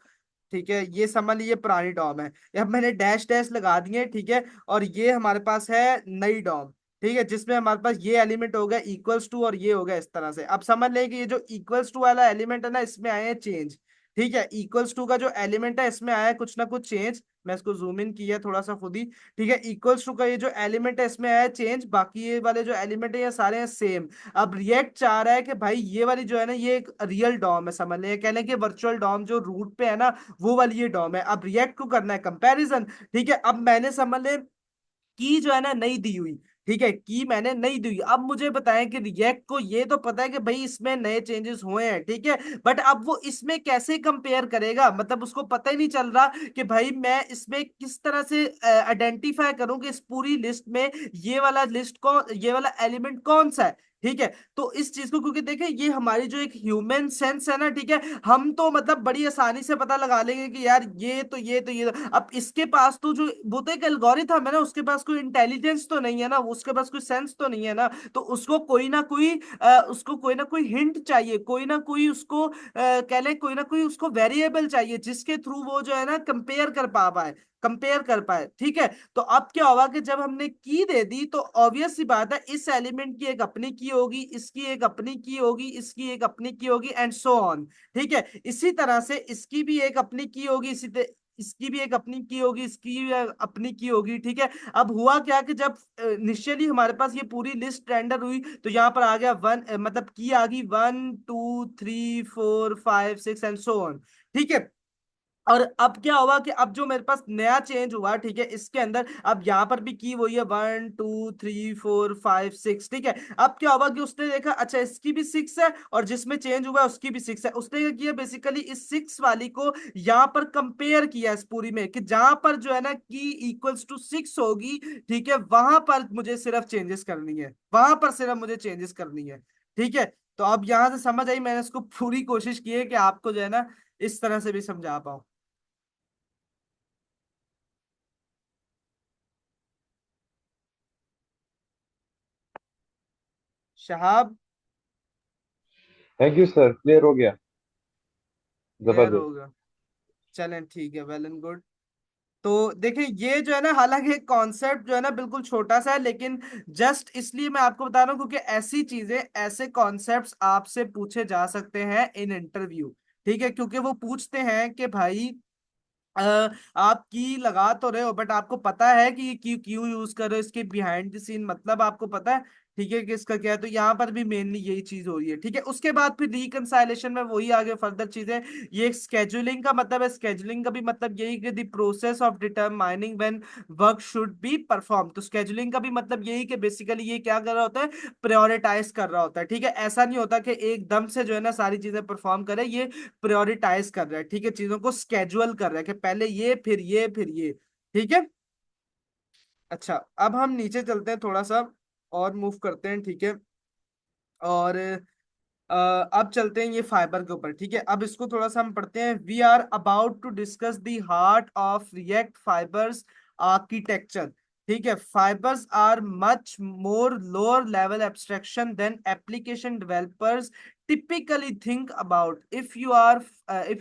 Speaker 1: ठीक है, ये समझ लीजिए पुरानी डॉम है, अब मैंने डैश डैश लगा दिए, ठीक है, और ये हमारे पास है नई डॉम, ठीक है, जिसमें हमारे पास ये एलिमेंट हो गया इक्वल्स टू और ये हो गया इस तरह से। अब समझ लें कि ये जो इक्वल्स टू वाला एलिमेंट है ना, इसमें आए हैं चेंज, ठीक है, इक्वल्स टू का जो एलिमेंट है इसमें आया है कुछ ना कुछ चेंज, मैं इसको जूम इन किया थोड़ा सा खुद ही, ठीक है, इक्वल्स टू का ये जो एलिमेंट है इसमें आया है चेंज, बाकी ये वाले जो एलिमेंट है ये सारे हैं सेम। अब रिएक्ट चाह रहा है कि भाई ये वाली जो है ना ये एक रियल डॉम है, समझ लें, कह लें कि वर्चुअल डॉम जो रूट पे है ना वो वाली ये डॉम है। अब रिएक्ट को करना है कंपैरिजन, ठीक है। अब मैंने समझ ले की जो है ना नहीं दी हुई, ठीक है, की मैंने नहीं दी हुई। अब मुझे बताएं कि रिएक्ट को ये तो पता है कि भाई इसमें नए चेंजेस हुए हैं, ठीक है, बट अब वो इसमें कैसे कंपेयर करेगा, मतलब उसको पता ही नहीं चल रहा कि भाई मैं इसमें किस तरह से आइडेंटिफाई करूं कि इस पूरी लिस्ट में ये वाला लिस्ट कौन, ये वाला एलिमेंट कौन सा है, ठीक है। तो इस चीज को क्योंकि देखें ये हमारी जो एक ह्यूमन सेंस है ना, ठीक है, हम तो मतलब बड़ी आसानी से पता लगा लेंगे कि यार ये तो। अब इसके पास तो जो वो तो एक एल्गोरिथम है ना, उसके पास कोई इंटेलिजेंस तो नहीं है ना, उसके पास कोई सेंस तो नहीं है ना, तो उसको कोई ना कोई उसको कोई ना कोई हिंट चाहिए, कोई ना कोई उसको कह ले कोई ना कोई उसको वेरिएबल चाहिए जिसके थ्रू वो जो है ना कंपेयर कर पा पाए, कंपेयर कर पाए, ठीक है। तो अब क्या होगा कि जब हमने की दे दी तो ऑब्वियस सी बात है इस एलिमेंट की एक अपनी की होगी, इसकी एक अपनी की होगी, इसकी एक अपनी की होगी एंड सो ऑन, ठीक है। इसी तरह से इसकी भी एक अपनी की होगी, इसकी भी एक अपनी की होगी, इसकी भी अपनी की होगी, ठीक है। अब हुआ क्या कि जब इनिशियली हमारे पास ये पूरी लिस्ट रेंडर हुई तो यहाँ पर आ गया वन, मतलब की आ गई 1 2 3 4 5 6 एंड सो ऑन, ठीक है। और अब क्या हुआ कि अब जो मेरे पास नया चेंज हुआ, ठीक है, इसके अंदर अब यहाँ पर भी की वही है, 1 2 3 4 5 6, ठीक है। अब क्या हुआ कि उसने देखा अच्छा इसकी भी 6 है और जिसमें चेंज हुआ है उसकी भी 6 है। उसने क्या किया बेसिकली, इस 6 वाली को यहाँ पर कंपेयर किया इस पूरी में, कि जहां पर जो है ना की इक्वल्स टू 6 होगी, ठीक है, वहां पर मुझे सिर्फ चेंजेस करनी है, वहां पर सिर्फ मुझे चेंजेस करनी है, ठीक है। तो अब यहां से समझ आई, मैंने इसको पूरी कोशिश की है कि आपको जो है ना इस तरह से भी समझा पाऊं। Shahab,
Speaker 2: thank you sir, clear हो गया।
Speaker 1: क्लियर
Speaker 2: जबरदस्त।
Speaker 1: होगा। चलें ठीक है, वेल एंड गुड। तो देखें ये जो है ना, हालांकि कॉन्सेप्ट जो है ना बिल्कुल छोटा सा है, लेकिन जस्ट इसलिए मैं आपको बता रहा हूँ क्योंकि ऐसी चीजें, ऐसे कॉन्सेप्ट्स आपसे पूछे जा सकते हैं इन इंटरव्यू, ठीक है। क्योंकि वो पूछते हैं कि भाई आप की लगा तो रहे हो बट आपको पता है कि ये क्यों क्यों यूज कर रहे हो, इसके बिहाइंड द सीन मतलब आपको पता है, ठीक है, कि इसका क्या है। तो यहाँ पर भी मेनली यही चीज हो रही है, ठीक है। उसके बाद फिर रिकंसाइलेशन में वही आगे फर्दर चीजें, ये स्केड्यूलिंग का मतलब है, स्केड्यूलिंग का भी मतलब यही कि the process of determining when work should be perform. तो स्केड्यूलिंग का भी मतलब यही कि बेसिकली ये क्या कर रहा होता है, प्रायोरिटाइज कर रहा होता है, ठीक है। ऐसा नहीं होता कि एकदम से जो है ना सारी चीजें परफॉर्म करे, ये प्रायोरिटाइज कर रहा है, ठीक है, चीजों को स्केड्यूल कर रहा है कि पहले ये फिर ये फिर ये, ठीक है। अच्छा, अब हम नीचे चलते हैं थोड़ा सा और मूव करते हैं, ठीक है। और अब चलते हैं ये फाइबर के ऊपर, ठीक है। अब इसको थोड़ा सा हम पढ़ते हैं। We are about to discuss the heart of React fibers architecture, ठीक है। Fibers are much more lower level abstraction than application developers typically think about. If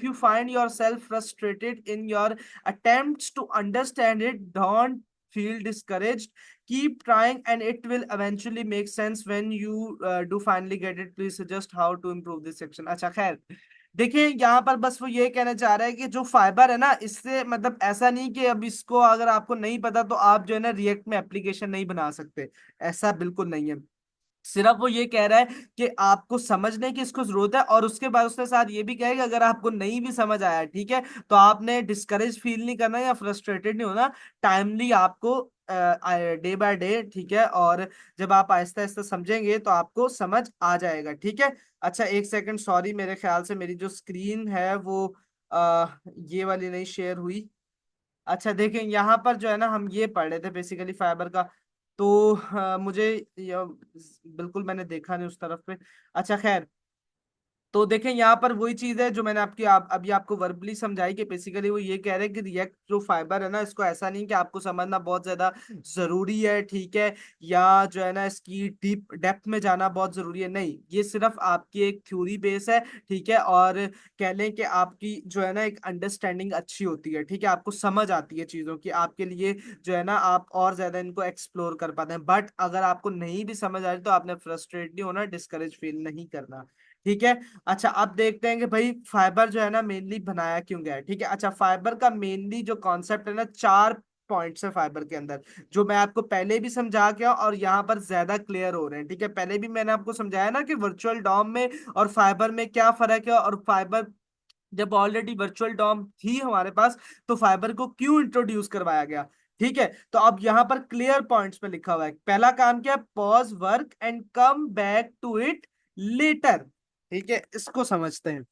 Speaker 1: you find yourself frustrated in your attempts to understand it, don't feel discouraged. Keep trying and it will eventually make sense when you do finally get it. Please suggest how to improve this section. अच्छा खैर, देखिए यहाँ पर बस वो ये कहना चाह रहा है कि जो फाइबर है ना, इससे मतलब ऐसा नहीं कि अब इसको अगर आपको नहीं पता तो आप जो है ना रिएक्ट में एप्लीकेशन नहीं बना सकते, ऐसा बिल्कुल नहीं है। सिर्फ वो ये कह रहा है कि आपको समझने की इसको जरूरत है, और उसके बाद उसके साथ ये भी कहेगा अगर आपको नहीं भी समझ आया, ठीक है, तो आपने डिस्करेज फील नहीं करना या फ्रस्ट्रेटेड नहीं होना। टाइमली आपको डे बाय डे, ठीक है, और जब आप आहिस्ता आहिस्ता समझेंगे तो आपको समझ आ जाएगा, ठीक है। अच्छा एक सेकंड, सॉरी, मेरे ख्याल से मेरी जो स्क्रीन है वो ये वाली नहीं शेयर हुई। अच्छा देखें यहाँ पर जो है ना हम ये पढ़ रहे थे बेसिकली फाइबर का, तो मुझे बिल्कुल मैंने देखा नहीं उस तरफ पे। अच्छा खैर, तो देखें यहाँ पर वही चीज है जो मैंने अभी आपको वर्बली समझाई, कि बेसिकली वो ये कह रहे हैं कि रिएक्ट जो फाइबर है ना, इसको ऐसा नहीं कि आपको समझना बहुत ज्यादा जरूरी है, ठीक है, या जो है ना इसकी डीप डेप्थ में जाना बहुत जरूरी है, नहीं, ये सिर्फ आपकी एक थ्योरी बेस है, ठीक है। और कह लें कि आपकी जो है ना एक अंडरस्टैंडिंग अच्छी होती है, ठीक है, आपको समझ आती है चीजों की, आपके लिए जो है ना आप और ज्यादा इनको एक्सप्लोर कर पाते हैं। बट अगर आपको नहीं भी समझ आ रही तो आपने फ्रस्ट्रेट नहीं होना, डिस्करेज फील नहीं करना, ठीक है। अच्छा अब देखते हैं कि भाई फाइबर जो है ना मेनली बनाया क्यों गया है, ठीक है। अच्छा फाइबर का मेनली जो कॉन्सेप्ट है ना, 4 पॉइंट्स है फाइबर के अंदर, जो मैं आपको पहले भी समझा गया और यहाँ पर ज्यादा क्लियर हो रहे हैं, ठीक है। पहले भी मैंने आपको समझाया ना कि वर्चुअल डॉम में और फाइबर में क्या फर्क है, और फाइबर जब ऑलरेडी वर्चुअल डॉम थी हमारे पास तो फाइबर को क्यों इंट्रोड्यूस करवाया गया, ठीक है। तो अब यहाँ पर क्लियर पॉइंट्स में लिखा हुआ है, पहला काम क्या है, pause work and come back to it later, ठीक है, इसको समझते हैं,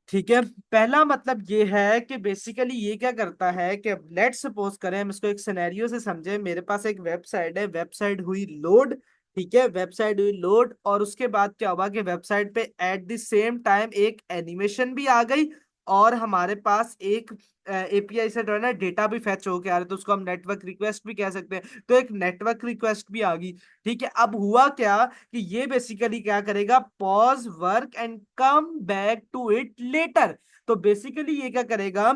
Speaker 1: ठीक है। पहला मतलब ये है कि बेसिकली ये क्या करता है कि लेट सपोज करें, हम इसको एक सिनेरियो से समझे, मेरे पास एक वेबसाइट है, वेबसाइट हुई लोड, ठीक है, वेबसाइट हुई लोड, और उसके बाद क्या हुआ कि वेबसाइट पे एट द सेम टाइम एक एनिमेशन भी आ गई, और हमारे पास एक एपीआई से जो है ना डेटा भी फेच होके आ रहा है, तो उसको हम नेटवर्क रिक्वेस्ट भी कह सकते हैं, तो एक नेटवर्क रिक्वेस्ट भी आ गई, ठीक है। अब हुआ क्या कि ये बेसिकली क्या करेगा, pause work and come back to it later. तो बेसिकली ये क्या करेगा,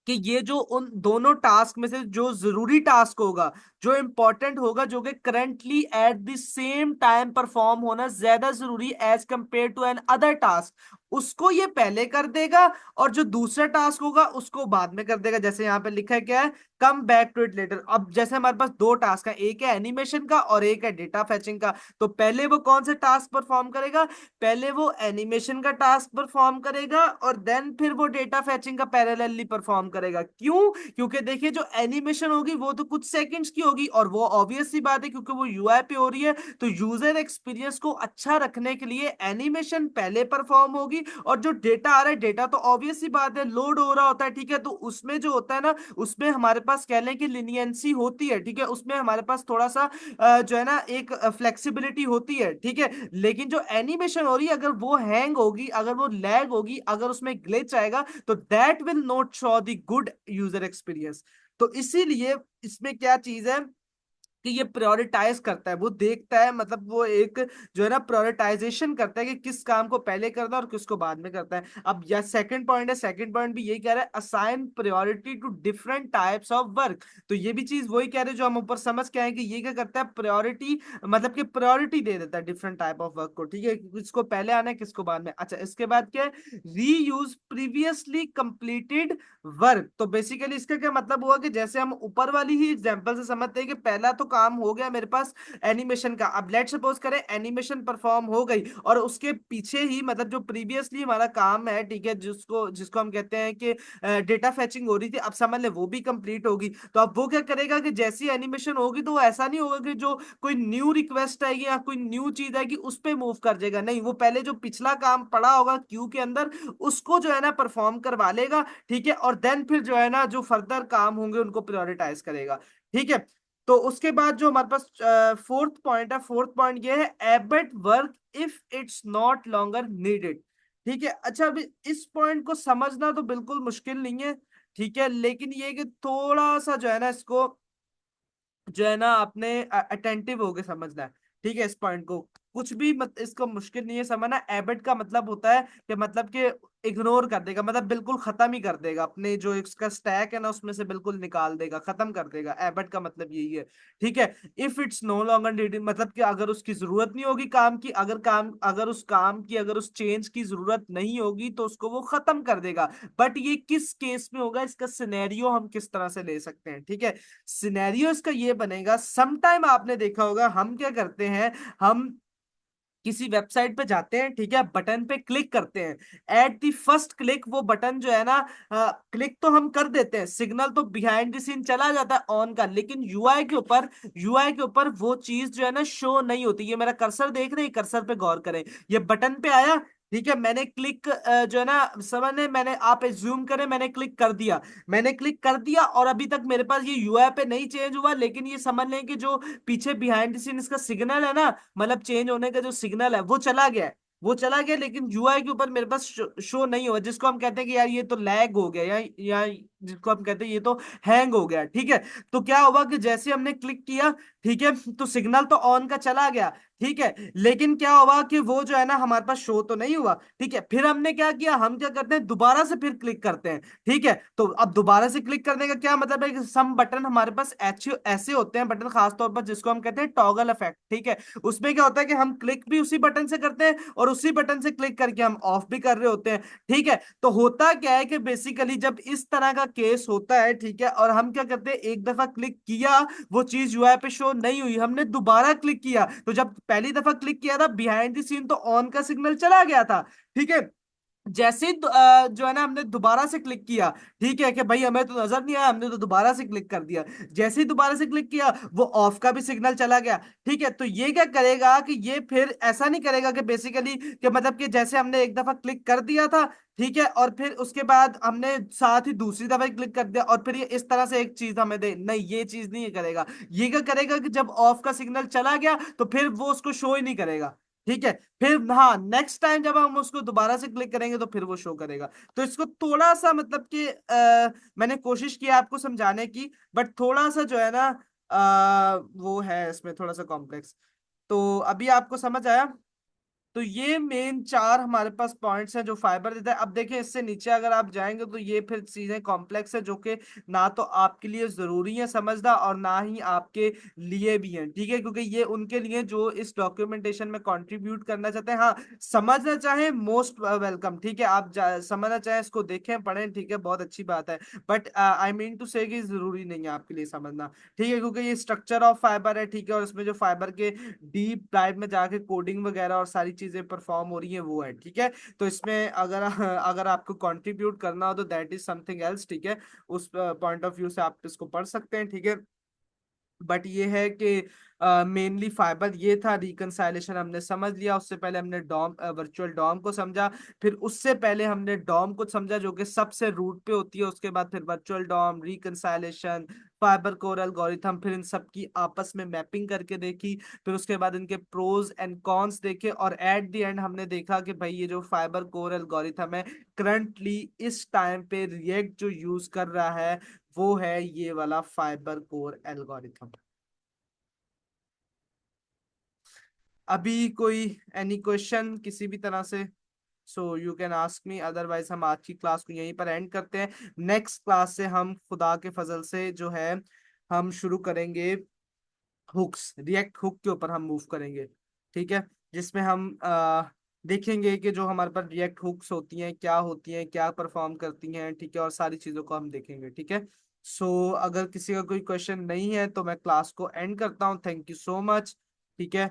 Speaker 1: कि ये जो उन दोनों टास्क में से जो जरूरी टास्क होगा, जो इंपॉर्टेंट होगा, जो कि currently at the same time perform होना ज्यादा जरूरी as compare to another task, उसको ये पहले कर देगा, और जो दूसरा टास्क होगा उसको बाद में कर देगा। जैसे यहाँ पे लिखा है क्या है, come back to it later. अब जैसे हमारे पास दो टास्क है, एक है एनिमेशन का और एक है डेटा फेचिंग का, तो पहले वो कौन सा टास्क परफॉर्म करेगा, पहले वो एनिमेशन का टास्क परफॉर्म करेगा और देन फिर वो डेटा फेचिंग का पैरेलली परफॉर्म करेगा। क्यों? क्योंकि देखिए जो एनिमेशन होगी वो तो कुछ सेकंड्स की होगी, और वो ऑब्वियस सी बात है क्योंकि वो यूआई पे हो रही है, तो यूजर एक्सपीरियंस को अच्छा रखने के लिए एनिमेशन पहले परफॉर्म होगी। और जो डेटा आ रहा है, डेटा तो ऑब्वियस सी बात है लोड हो रहा होता है, ठीक है, तो उसमें जो होता है ना, उसमें हमारे पास कह लें कि लिनियंसी होती है, ठीक है, उसमें हमारे पास थोड़ा सा जो है ना एक फ्लेक्सिबिलिटी होती है, ठीक है। लेकिन जो एनिमेशन हो रही है, अगर वो हैंग होगी, अगर वो लैग होगी, अगर उसमें ग्लिच आएगा, तो that will not show the good user experience. तो इसीलिए इसमें क्या चीज है कि ये प्रायोरिटाइज करता है, वो देखता है, मतलब वो एक जो है ना प्रायोरिटाइजेशन करता है कि किस काम को पहले करना है और किसको बाद में करता है। अब या सेकंड पॉइंट है, सेकंड पॉइंट भी यही कह रहा है, assign priority to different types of work. तो ये भी चीज वही कह रहे हैं जो हम ऊपर समझ के आए कि ये क्या करता है, प्रायोरिटी मतलब कि प्रायोरिटी दे देता है डिफरेंट टाइप ऑफ वर्क को, ठीक है, किसको पहले आना है किसको बाद में। अच्छा, इसके बाद क्या है, रीयूज प्रीवियसली कंप्लीटेड वर्क। तो बेसिकली इसका क्या मतलब हुआ कि जैसे हम ऊपर वाली ही एग्जांपल से समझते हैं कि पहला तो काम हो गया मेरे पास एनिमेशन का, अब लेट सपोज करें एनिमेशन परफॉर्म हो गई और उसके पीछे ही मतलब जो प्रीवियसली हमारा काम है, ठीक है, जिसको जिसको हम कहते हैं कि डेटा फेचिंग हो रही थी, अब समझ ले वो भी कंप्लीट होगी। तो अब वो क्या करेगा कि जैसी एनिमेशन होगी तो वो ऐसा नहीं होगा कि जो कोई न्यू रिक्वेस्ट आएगी या कोई न्यू चीज आएगी उस पे मूव कर जाएगा, नहीं, वो पहले जो पिछला काम पड़ा होगा क्यू के अंदर उसको जो है ना परफॉर्म करवा लेगा, ठीक है, और देन फिर जो है ना जो फर्दर काम होंगे उनको प्रायोरिटाइज करेगा, ठीक है। तो उसके बाद जो हमारे पास फोर्थ पॉइंट है, फोर्थ पॉइंट ये है Abbott work if it's not longer needed, ठीक है। अच्छा, अभी इस पॉइंट को समझना तो बिल्कुल मुश्किल नहीं है, ठीक है, लेकिन ये कि थोड़ा सा जो है ना इसको जो है ना आपने अटेंटिव होके समझना है, ठीक है, इस पॉइंट को। कुछ भी मत इसको मुश्किल नहीं है समझना। एबिट का मतलब होता है कि मतलब कि इग्नोर कर देगा, मतलब बिल्कुल खत्म ही कर देगा, अपने जो इसका स्टैक है ना उसमें से बिल्कुल निकाल देगा, खत्म कर देगा, एबिट का मतलब यही है, ठीक है। If it's no longer needed मतलब कि अगर उसकी जरूरत नहीं होगी काम की, अगर उस काम की अगर उस चेंज की जरूरत नहीं होगी तो उसको वो खत्म कर देगा। बट ये किस केस में होगा, इसका सिनेरियो हम किस तरह से ले सकते हैं, ठीक है। सिनेरियो इसका ये बनेगा, समटाइम आपने देखा होगा हम क्या करते हैं, हम किसी वेबसाइट पे जाते हैं, ठीक है, बटन पे क्लिक करते हैं, एट द फर्स्ट क्लिक वो बटन जो है ना क्लिक तो हम कर देते हैं, सिग्नल तो बिहाइंड द सीन चला जाता है ऑन का, लेकिन यूआई के ऊपर वो चीज जो है ना शो नहीं होती। ये मेरा कर्सर देख रहे हैं, कर्सर पे गौर करें, ये बटन पे आया, ठीक है, मैंने क्लिक जो है ना समझ लें, मैंने आप जूम करें, मैंने क्लिक कर दिया, मैंने क्लिक कर दिया, और अभी तक मेरे पास ये यूआई पे नहीं चेंज हुआ, लेकिन ये समझ लें कि जो पीछे बिहाइंड द सीन इसका सिग्नल है ना, मतलब चेंज होने का जो सिग्नल है वो चला गया है, वो चला गया, लेकिन यूआई के ऊपर मेरे पास शो नहीं हुआ, जिसको हम कहते हैं कि यार ये तो लैग हो गया, या जिसको हम कहते हैं ये तो हैंग हो गया, ठीक है। तो क्या हुआ कि जैसे हमने क्लिक किया, ठीक है, तो सिग्नल तो ऑन का चला गया, ठीक है, लेकिन क्या हुआ कि वो जो है ना हमारे पास शो तो नहीं हुआ, ठीक है। फिर हमने क्या किया, हम क्या करते हैं दोबारा से फिर क्लिक करते हैं, ठीक है। तो अब दोबारा से क्लिक करने का क्या मतलब है कि सम बटन हमारे पास ऐसे ऐसे होते हैं बटन, खासतौर पर जिसको हम कहते हैं टॉगल इफेक्ट, ठीक है। उसमें क्या होता है कि हम क्लिक भी उसी बटन से करते हैं और उसी बटन से क्लिक करके हम ऑफ भी कर रहे होते हैं, ठीक है। तो होता क्या है कि बेसिकली जब इस तरह का केस होता है, ठीक है, और हम क्या करते हैं एक दफा क्लिक किया, वो चीज यूआई पे शो नहीं हुई, हमने दोबारा क्लिक किया, तो जब पहली दफा क्लिक किया था बिहाइंड द सीन तो ऑन का सिग्नल चला गया था, ठीक है। जैसे ही जो है ना हमने दोबारा से क्लिक किया, ठीक है, कि भाई हमें तो नजर नहीं आया, हमने तो दोबारा से क्लिक कर दिया, जैसे ही दोबारा से क्लिक किया वो ऑफ का भी सिग्नल चला गया, ठीक है। तो ये क्या करेगा कि ये फिर ऐसा नहीं करेगा कि बेसिकली कि मतलब कि जैसे हमने एक दफा क्लिक कर दिया था, ठीक है, और फिर उसके बाद हमने साथ ही दूसरी दफा क्लिक कर दिया और फिर ये इस तरह से एक चीज हमें दे, नहीं, ये चीज नहीं करेगा। ये क्या करेगा कि जब ऑफ का सिग्नल चला गया तो फिर वो उसको शो ही नहीं करेगा, ठीक है। फिर हाँ, नेक्स्ट टाइम जब हम उसको दोबारा से क्लिक करेंगे तो फिर वो शो करेगा। तो इसको थोड़ा सा मतलब कि मैंने कोशिश की आपको समझाने की, बट थोड़ा सा जो है ना वो है इसमें थोड़ा सा कॉम्प्लेक्स। तो अभी आपको समझ आया? तो ये मेन चार हमारे पास पॉइंट्स हैं जो फाइबर देता है। अब देखिए इससे नीचे अगर आप जाएंगे तो ये फिर चीजें कॉम्प्लेक्स है, जो कि ना तो आपके लिए जरूरी है समझना और ना ही आपके लिए भी है, ठीक है, क्योंकि ये उनके लिए जो इस डॉक्यूमेंटेशन में कंट्रीब्यूट करना चाहते हैं। हाँ, समझना चाहें मोस्ट वेलकम, ठीक है, आप समझना चाहें इसको देखें पढ़ें, ठीक है, बहुत अच्छी बात है। बट आई मीन टू से कि जरूरी नहीं है आपके लिए समझना, ठीक है, क्योंकि ये स्ट्रक्चर ऑफ फाइबर है, ठीक है, और इसमें जो फाइबर के डीप डाइव में जाके कोडिंग वगैरह और सारी चीजें परफॉर्म हो रही है वो है, ठीक है। तो इसमें अगर अगर आपको कंट्रीब्यूट करना हो तो दैट इज समथिंग एल्स, ठीक है, उस पॉइंट ऑफ व्यू से आप इसको पढ़ सकते हैं, ठीक है। बट ये है कि मेनली फाइबर ये था, रिकंसाइलेशन हमने समझ लिया, उससे पहले हमने डॉम वर्चुअल डॉम को समझा, फिर उससे पहले हमने डॉम को समझा जो कि सबसे रूट पे होती है, उसके बाद फिर virtual DOM, reconciliation, fibre core algorithm, फिर इन सब की आपस में मैपिंग करके देखी, फिर उसके बाद इनके प्रोज एंड कॉन्स देखे, और एट द एंड हमने देखा कि भाई ये जो फाइबर कोर एल्गोरिथम है करंटली इस टाइम पे रिएक्ट जो यूज कर रहा है वो है ये वाला फाइबर कोर एल्गोरिथम। अभी कोई एनी क्वेश्चन किसी भी तरह से, so you can ask me, otherwise हम आज की क्लास को यहीं पर एंड करते हैं। नेक्स्ट क्लास से हम खुदा के फजल से जो है हम शुरू करेंगे हुक्स, रिएक्ट हुक के ऊपर हम मूव करेंगे, ठीक है, जिसमें हम देखेंगे कि जो हमारे पास रिएक्ट हुक्स होती हैं क्या होती हैं, क्या परफॉर्म करती हैं, ठीक है, और सारी चीजों को हम देखेंगे, ठीक है। सो अगर किसी का कोई क्वेश्चन नहीं है तो मैं क्लास को एंड करता हूँ। थैंक यू सो मच, ठीक है।